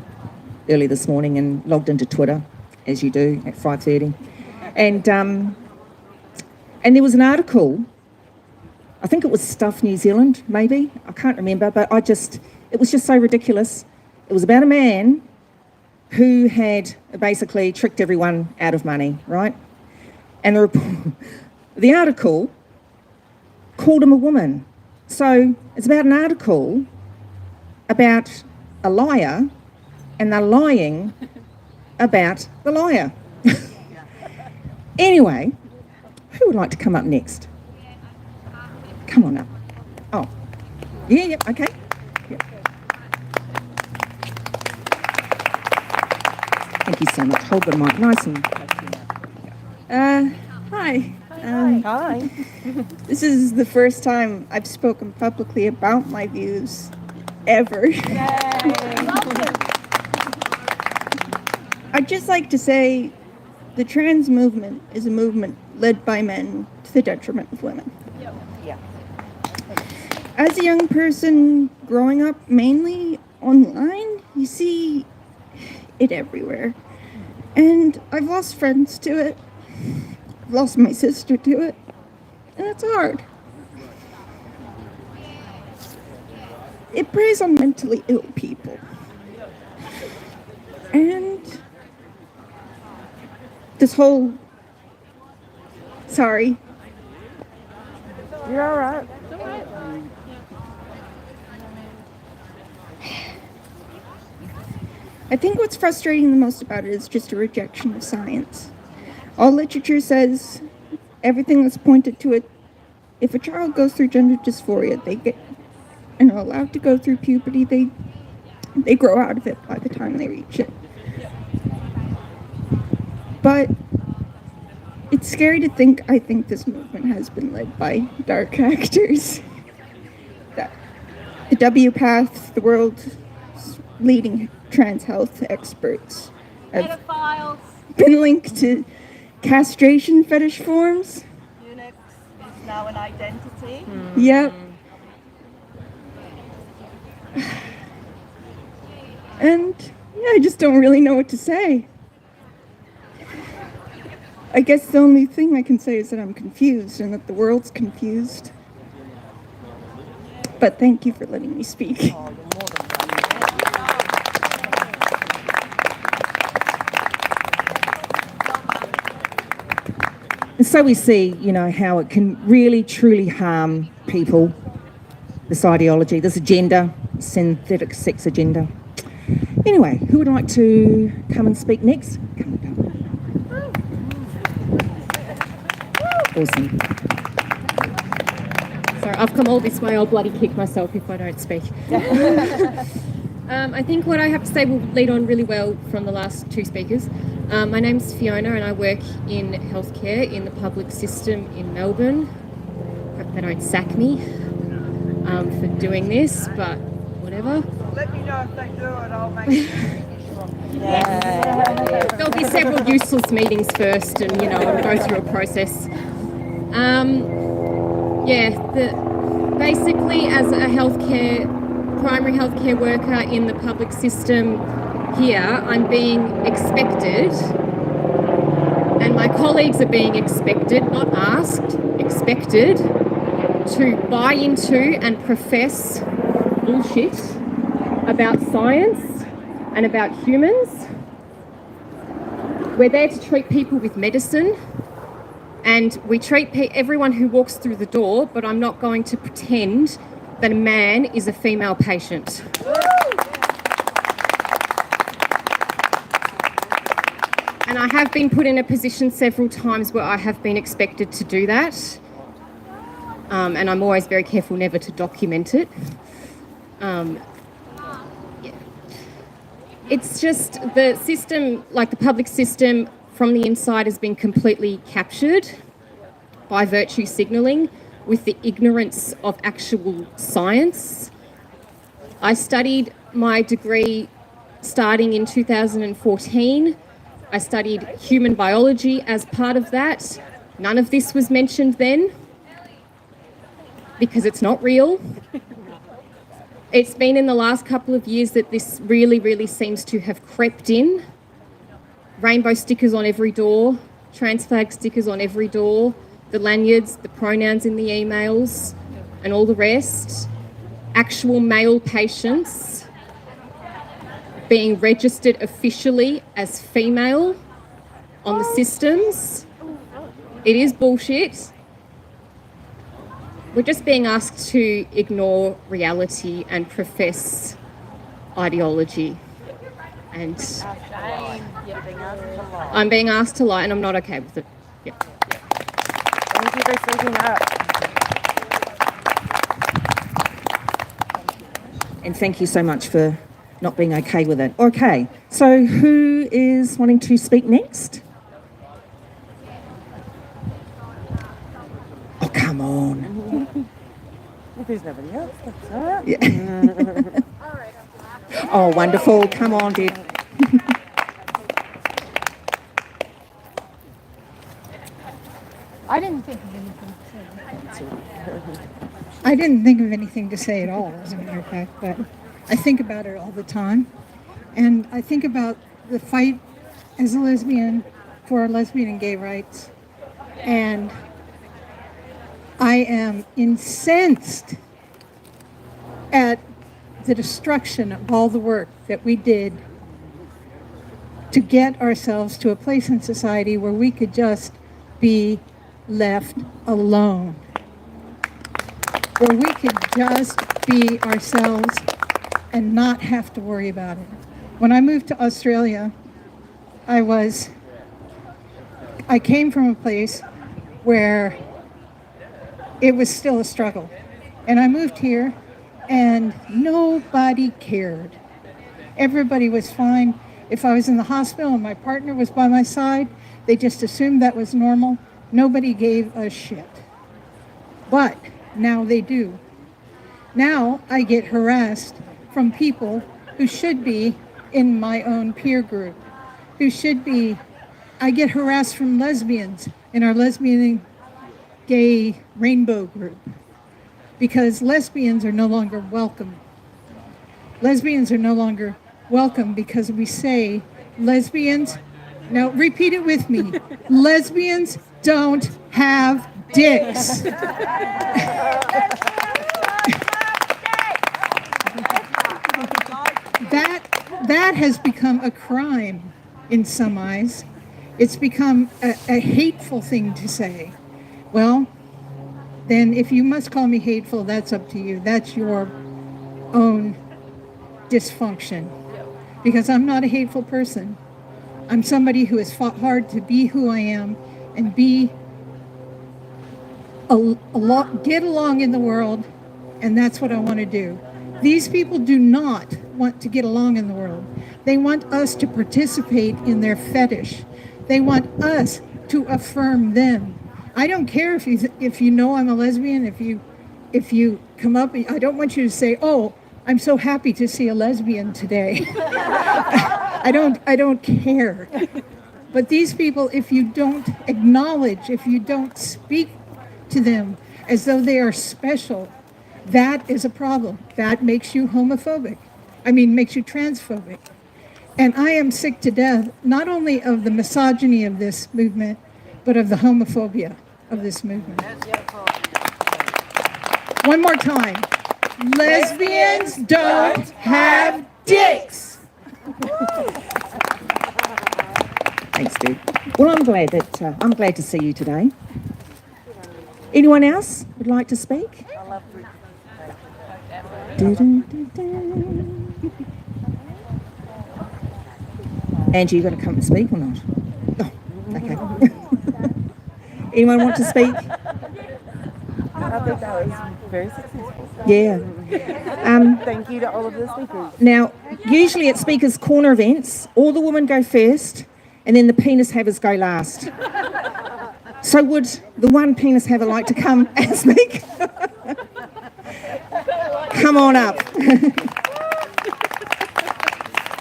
early this morning and logged into Twitter, as you do, at 5:30. And there was an article, I think it was Stuff New Zealand, maybe, I can't remember, but it was just so ridiculous. It was about a man who had basically tricked everyone out of money, right? And the article called him a woman. So it's about an article about a liar, and they're lying about the liar. Anyway, who would like to come up next? Come on up. Oh, yeah, okay. Yeah. Thank you so much. Hold the mic nice and... Hi. Hi. This is the first time I've spoken publicly about my views ever. I'd just like to say the trans movement is a movement led by men to the detriment of women. Yeah. As a young person growing up mainly online, you see it everywhere. And I've lost friends to it. I've lost my sister to it. And it's hard. It preys on mentally ill people. And this whole... Sorry. You're all right. I think what's frustrating the most about it is just a rejection of science. All literature says, everything that's pointed to it, if a child goes through gender dysphoria, they get and are allowed to go through puberty, they grow out of it by the time they reach it. But it's scary to think, I think this movement has been led by dark actors. The WPATH, the world's leading trans health experts, have been linked to castration fetish forms. Unix is now an identity. Yep. And yeah, I just don't really know what to say. I guess the only thing I can say is that I'm confused and that the world's confused. But thank you for letting me speak. And so we see, you know, how it can really, truly harm people, this ideology, this agenda, synthetic sex agenda. Anyway, who would like to come and speak next? Come on down. Awesome. Sorry, I've come all this way, I'll bloody kick myself if I don't speak. I think what I have to say will lead on really well from the last two speakers. My name's Fiona and I work in healthcare in the public system in Melbourne. Hope they don't sack me for doing this, but whatever. Let me know if they do it, I'll make it. There'll be several useless meetings first and, you know, it'll go through a process. Basically as a primary healthcare worker in the public system here, I'm being expected, and my colleagues are being expected, not asked, expected, to buy into and profess bullshit about science and about humans. We're there to treat people with medicine, and we treat everyone who walks through the door, but I'm not going to pretend that a man is a female patient. And I have been put in a position several times where I have been expected to do that. And I'm always very careful never to document it. It's just the system, like the public system from the inside, has been completely captured by virtue signalling with the ignorance of actual science. I studied my degree starting in 2014. I studied human biology as part of that. None of this was mentioned then because it's not real. It's been in the last couple of years that this really, really seems to have crept in. Rainbow stickers on every door, trans flag stickers on every door, the lanyards, the pronouns in the emails, and all the rest. Actual male patients being registered officially as female on the systems. It is bullshit. We're just being asked to ignore reality and profess ideology. And I'm being asked to lie, and I'm not okay with it. Yeah. Thank you for speaking up. And thank you so much for not being okay with it. Okay, so who is wanting to speak next? Oh, come on. If there's nobody else, that's all right. Yeah. Oh, wonderful. Come on, dude. I didn't think of anything to say. I didn't think of anything to say at all, as a matter of fact, but I think about it all the time. And I think about the fight as a lesbian for lesbian and gay rights. And I am incensed at the destruction of all the work that we did to get ourselves to a place in society where we could just be left alone, where we could just be ourselves and not have to worry about it. When I moved to Australia, I came from a place where it was still a struggle. And I moved here and nobody cared. Everybody was fine. If I was in the hospital and my partner was by my side, they just assumed that was normal. Nobody gave a shit. But now they do. Now I get harassed from people who should be in my own peer group, I get harassed from lesbians in our lesbian and gay rainbow group because lesbians are no longer welcome. Lesbians are no longer welcome because we say lesbians, now repeat it with me, lesbians don't have dicks. That has become a crime in some eyes. It's become a hateful thing to say. Well, then if you must call me hateful, that's up to you. That's your own dysfunction. Because I'm not a hateful person. I'm somebody who has fought hard to be who I am and be get along in the world, and that's what I want to do. These people do not want to get along in the world. They want us to participate in their fetish. They want us to affirm them. I don't care if you know I'm a lesbian, if you come up, I don't want you to say, "Oh, I'm so happy to see a lesbian today." I don't care. But these people, if you don't acknowledge, if you don't speak to them as though they are special, that is a problem. That makes you homophobic. Makes you transphobic. And I am sick to death, not only of the misogyny of this movement, but of the homophobia of this movement. One more time. Lesbians don't have dicks. Thanks, dude. Well, I'm glad to see you today. Anyone else would like to speak? Angie, you going to come and speak or not? Oh, okay. Anyone want to speak? I think that was very successful. Yeah. Thank you to all of the speakers. Now, usually at Speakers Corner events, all the women go first and then the penis havers go last. So would the one penis haver like to come and speak? Come on up.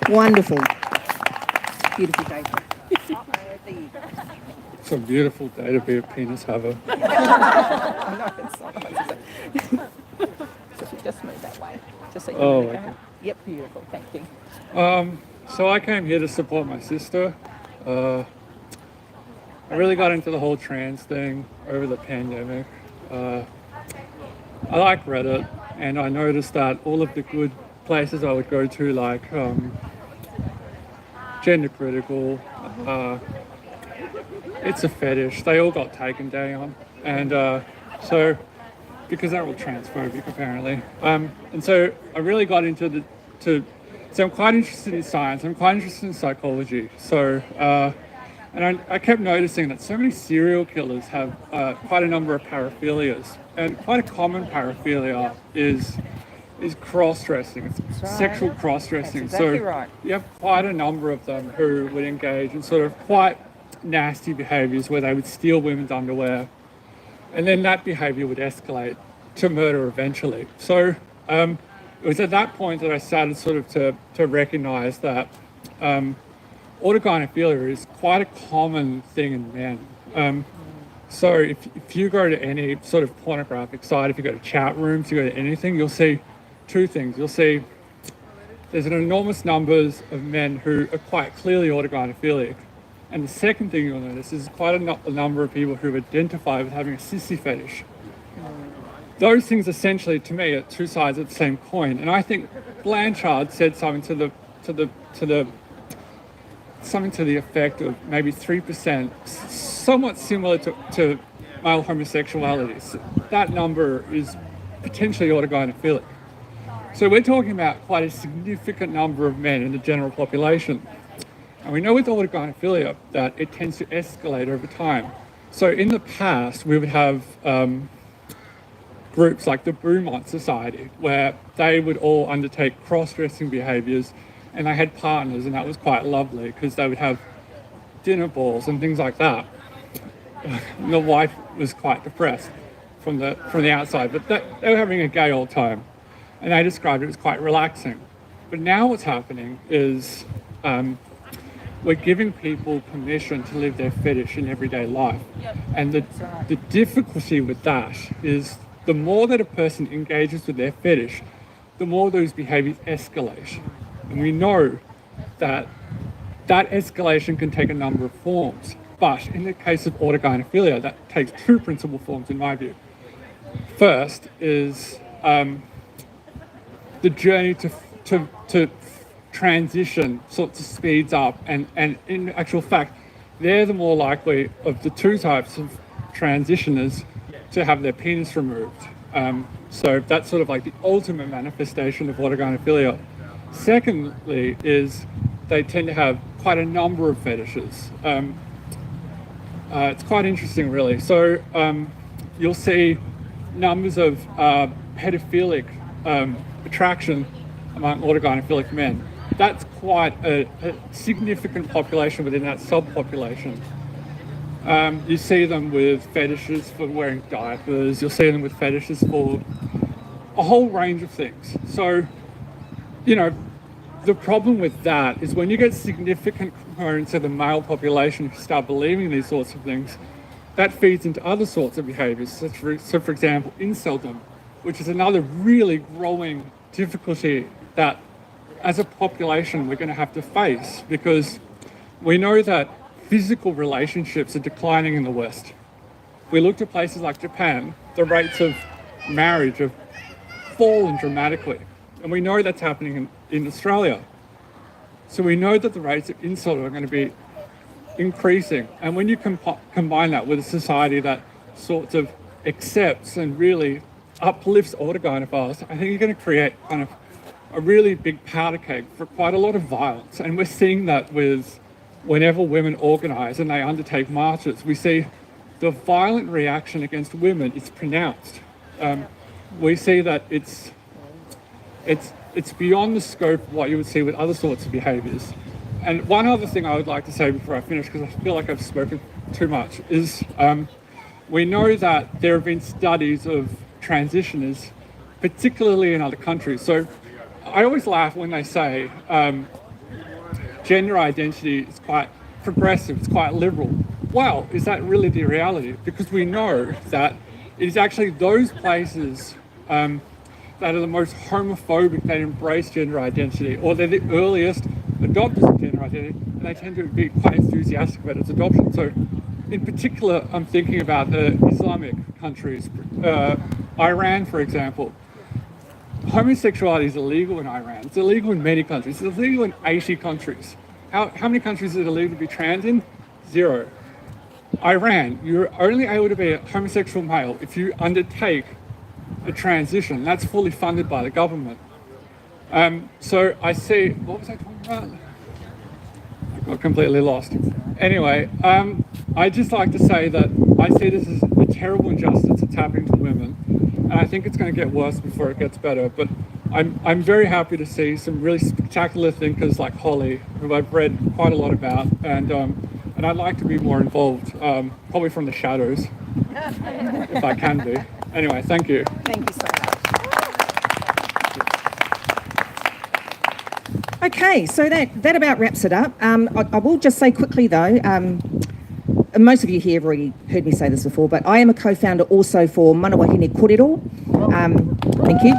Wonderful. Beautiful day. It's a beautiful day to be a penis haver. I know, it's so nice. So if you just move that way, just so you Oh, know. okay. Yep, beautiful, thank you. So I came here to support my sister. I really got into the whole trans thing over the pandemic. I like Reddit, and I noticed that all of the good places I would go to, like Gender Critical, It's a Fetish, they all got taken down. And so, because they're all transphobic apparently. And so I really got into so I'm quite interested in science, I'm quite interested in psychology. So, and I kept noticing that so many serial killers have quite a number of paraphilias. And quite a common paraphilia is cross-dressing, it's sexual cross-dressing. That's exactly so right. you have quite a number of them who would engage in sort of quite nasty behaviours where they would steal women's underwear, and then that behaviour would escalate to murder eventually. So it was at that point that I started sort of to recognise that autogynephilia is quite a common thing in men. So if you go to any sort of pornographic site, if you go to chat rooms, you go to anything, you'll see two things. You'll see there's an enormous numbers of men who are quite clearly autogynephilic. And the second thing you'll notice is quite a number of people who identify with having a sissy fetish. Those things essentially, to me, are two sides of the same coin. And I think Blanchard said something to the effect of maybe 3%, somewhat similar to male homosexuality. So that number is potentially autogynephilic. So we're talking about quite a significant number of men in the general population. And we know with autogynephilia that it tends to escalate over time. So in the past, we would have groups like the Beaumont Society, where they would all undertake cross-dressing behaviours, and they had partners, and that was quite lovely because they would have dinner balls and things like that. And the wife was quite depressed from the outside, but they were having a gay old time, and they described it as quite relaxing. But now what's happening is we're giving people permission to live their fetish in everyday life. And the difficulty with that is the more that a person engages with their fetish, the more those behaviours escalate. And we know that that escalation can take a number of forms. But in the case of autogynephilia, that takes two principal forms in my view. First is the journey to transition sort of speeds up, and in actual fact, they're the more likely of the two types of transitioners to have their penis removed. So that's sort of like the ultimate manifestation of autogynephilia. Secondly is they tend to have quite a number of fetishes. It's quite interesting really. So you'll see numbers of pedophilic attraction among autogynephilic men. That's quite a significant population within that subpopulation. You see them with fetishes for wearing diapers, you'll see them with fetishes for a whole range of things. So, you know, the problem with that is when you get significant components of the male population who start believing these sorts of things, that feeds into other sorts of behaviours. So for example, inceldom, which is another really growing difficulty that as a population we're going to have to face, because we know that physical relationships are declining in the West. If we looked at places like Japan, the rates of marriage have fallen dramatically. And we know that's happening in Australia. So we know that the rates of incel are going to be increasing. And when you combine that with a society that sort of accepts and really uplifts autogynephiles, I think you're going to create kind of a really big powder keg for quite a lot of violence. And we're seeing that with whenever women organise and they undertake marches, we see the violent reaction against women is pronounced. We see that it's beyond the scope of what you would see with other sorts of behaviours. And one other thing I would like to say before I finish, because I feel like I've spoken too much, is we know that there have been studies of transitioners, particularly in other countries. So I always laugh when they say gender identity is quite progressive, it's quite liberal. Well, is that really the reality? Because we know that it is actually those places that are the most homophobic that embrace gender identity, or they're the earliest adopters of gender identity, and they tend to be quite enthusiastic about its adoption. So in particular, I'm thinking about the Islamic countries, Iran, for example. Homosexuality is illegal in Iran. It's illegal in many countries. It's illegal in 80 countries. How many countries is it illegal to be trans in? 0. Iran, you're only able to be a homosexual male if you undertake a transition. That's fully funded by the government. So I see, what was I talking about? I got completely lost. Anyway, I'd just like to say that I see this as a terrible injustice that's happening to women. And I think it's going to get worse before it gets better. But I'm very happy to see some really spectacular thinkers like Holly, who I've read quite a lot about, and I'd like to be more involved, probably from the shadows, if I can be. Anyway, thank you. Thank you so much. Okay, so that about wraps it up. I will just say quickly though, most of you here have already heard me say this before, but I am a co-founder also for Manawahine Kōrero, thank you,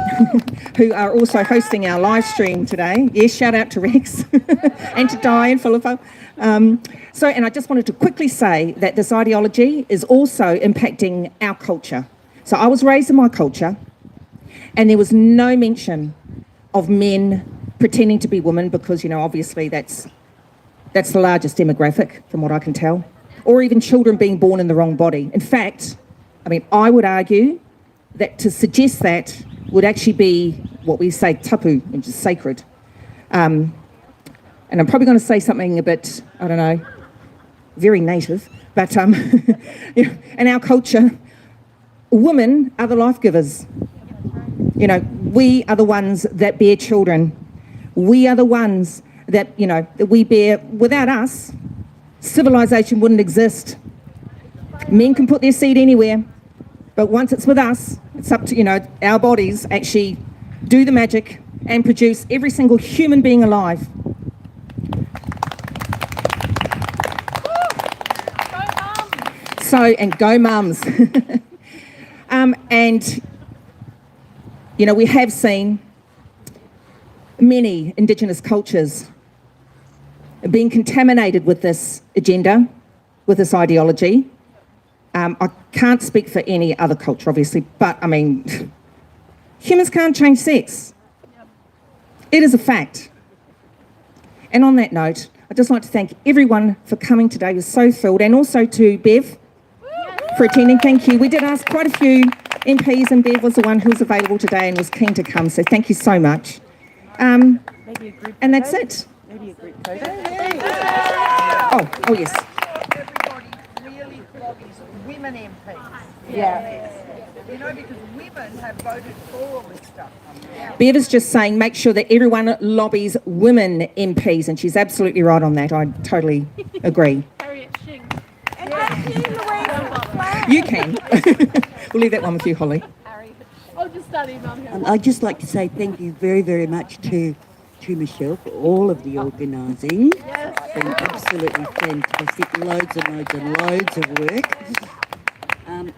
who are also hosting our live stream today. Yes, shout out to Rex and to Di and Philippa. And I just wanted to quickly say that this ideology is also impacting our culture. So I was raised in my culture, and there was no mention of men pretending to be women because, you know, obviously that's the largest demographic from what I can tell, or even children being born in the wrong body. In fact, I mean, I would argue that to suggest that would actually be what we say tapu, which is sacred. And I'm probably going to say something a bit, I don't know, very native, but you know, in our culture, women are the life givers. You know, we are the ones that bear children. We are the ones that, you know, that we bear. Without us, civilization wouldn't exist. Men can put their seed anywhere, but once it's with us, it's up to, you know, our bodies actually do the magic and produce every single human being alive. And go mums. And, you know, we have seen many Indigenous cultures being contaminated with this agenda, with this ideology. I can't speak for any other culture, obviously, but, I mean, humans can't change sex. It is a fact. And on that note, I'd just like to thank everyone for coming today. We're so thrilled. And also to Bev for attending. Thank you. We did ask quite a few MPs, and Bev was the one who was available today and was keen to come. So thank you so much. And that's it. Maybe a group photo. Oh yes. Everybody really lobbies women MPs. Yeah. You know, because women have voted for all this stuff. Bev is just saying make sure that everyone lobbies women MPs, and she's absolutely right on that. I totally agree. You can. We'll leave that one with you, Holly. I'll just start emailing her. I'd just like to say thank you very, very much to Michelle for all of the organising. Yes. It's been absolutely fantastic. Loads and loads and loads of work.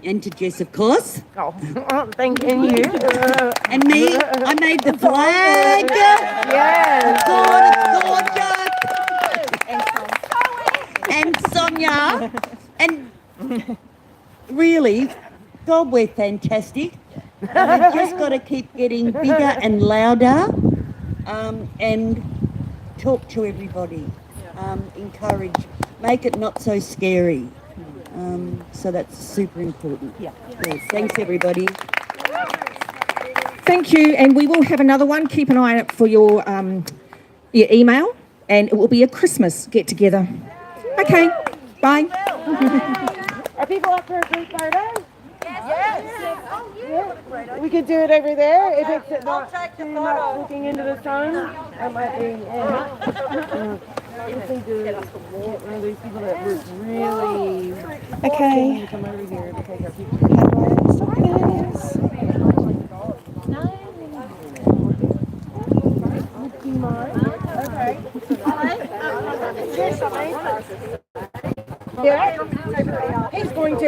And to Jess, of course. Oh, thank you. And me, I made the flag. Yes. Gorgeous. And Sonia. And really, God, we're fantastic. And we've just got to keep getting bigger and louder, and talk to everybody, encourage, make it not so scary. So that's super important. Yeah. Thanks, everybody. Thank you, and we will have another one. Keep an eye out for your email, and it will be a Christmas get-together. Okay, bye. Are people up for a group photo? Yes. We could do it over there if it's not too much looking into the sun. That might be. We can do it. One of these people that was really. Okay. Come over here to take our picture. Do you mind? Okay. Yeah, he's going to.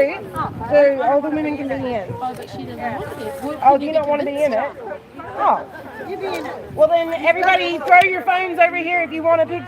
So all the women can be in. Oh, but she doesn't want it. Oh, you don't want to be in it? Oh. Well, then everybody throw your phones over here if you want a picture.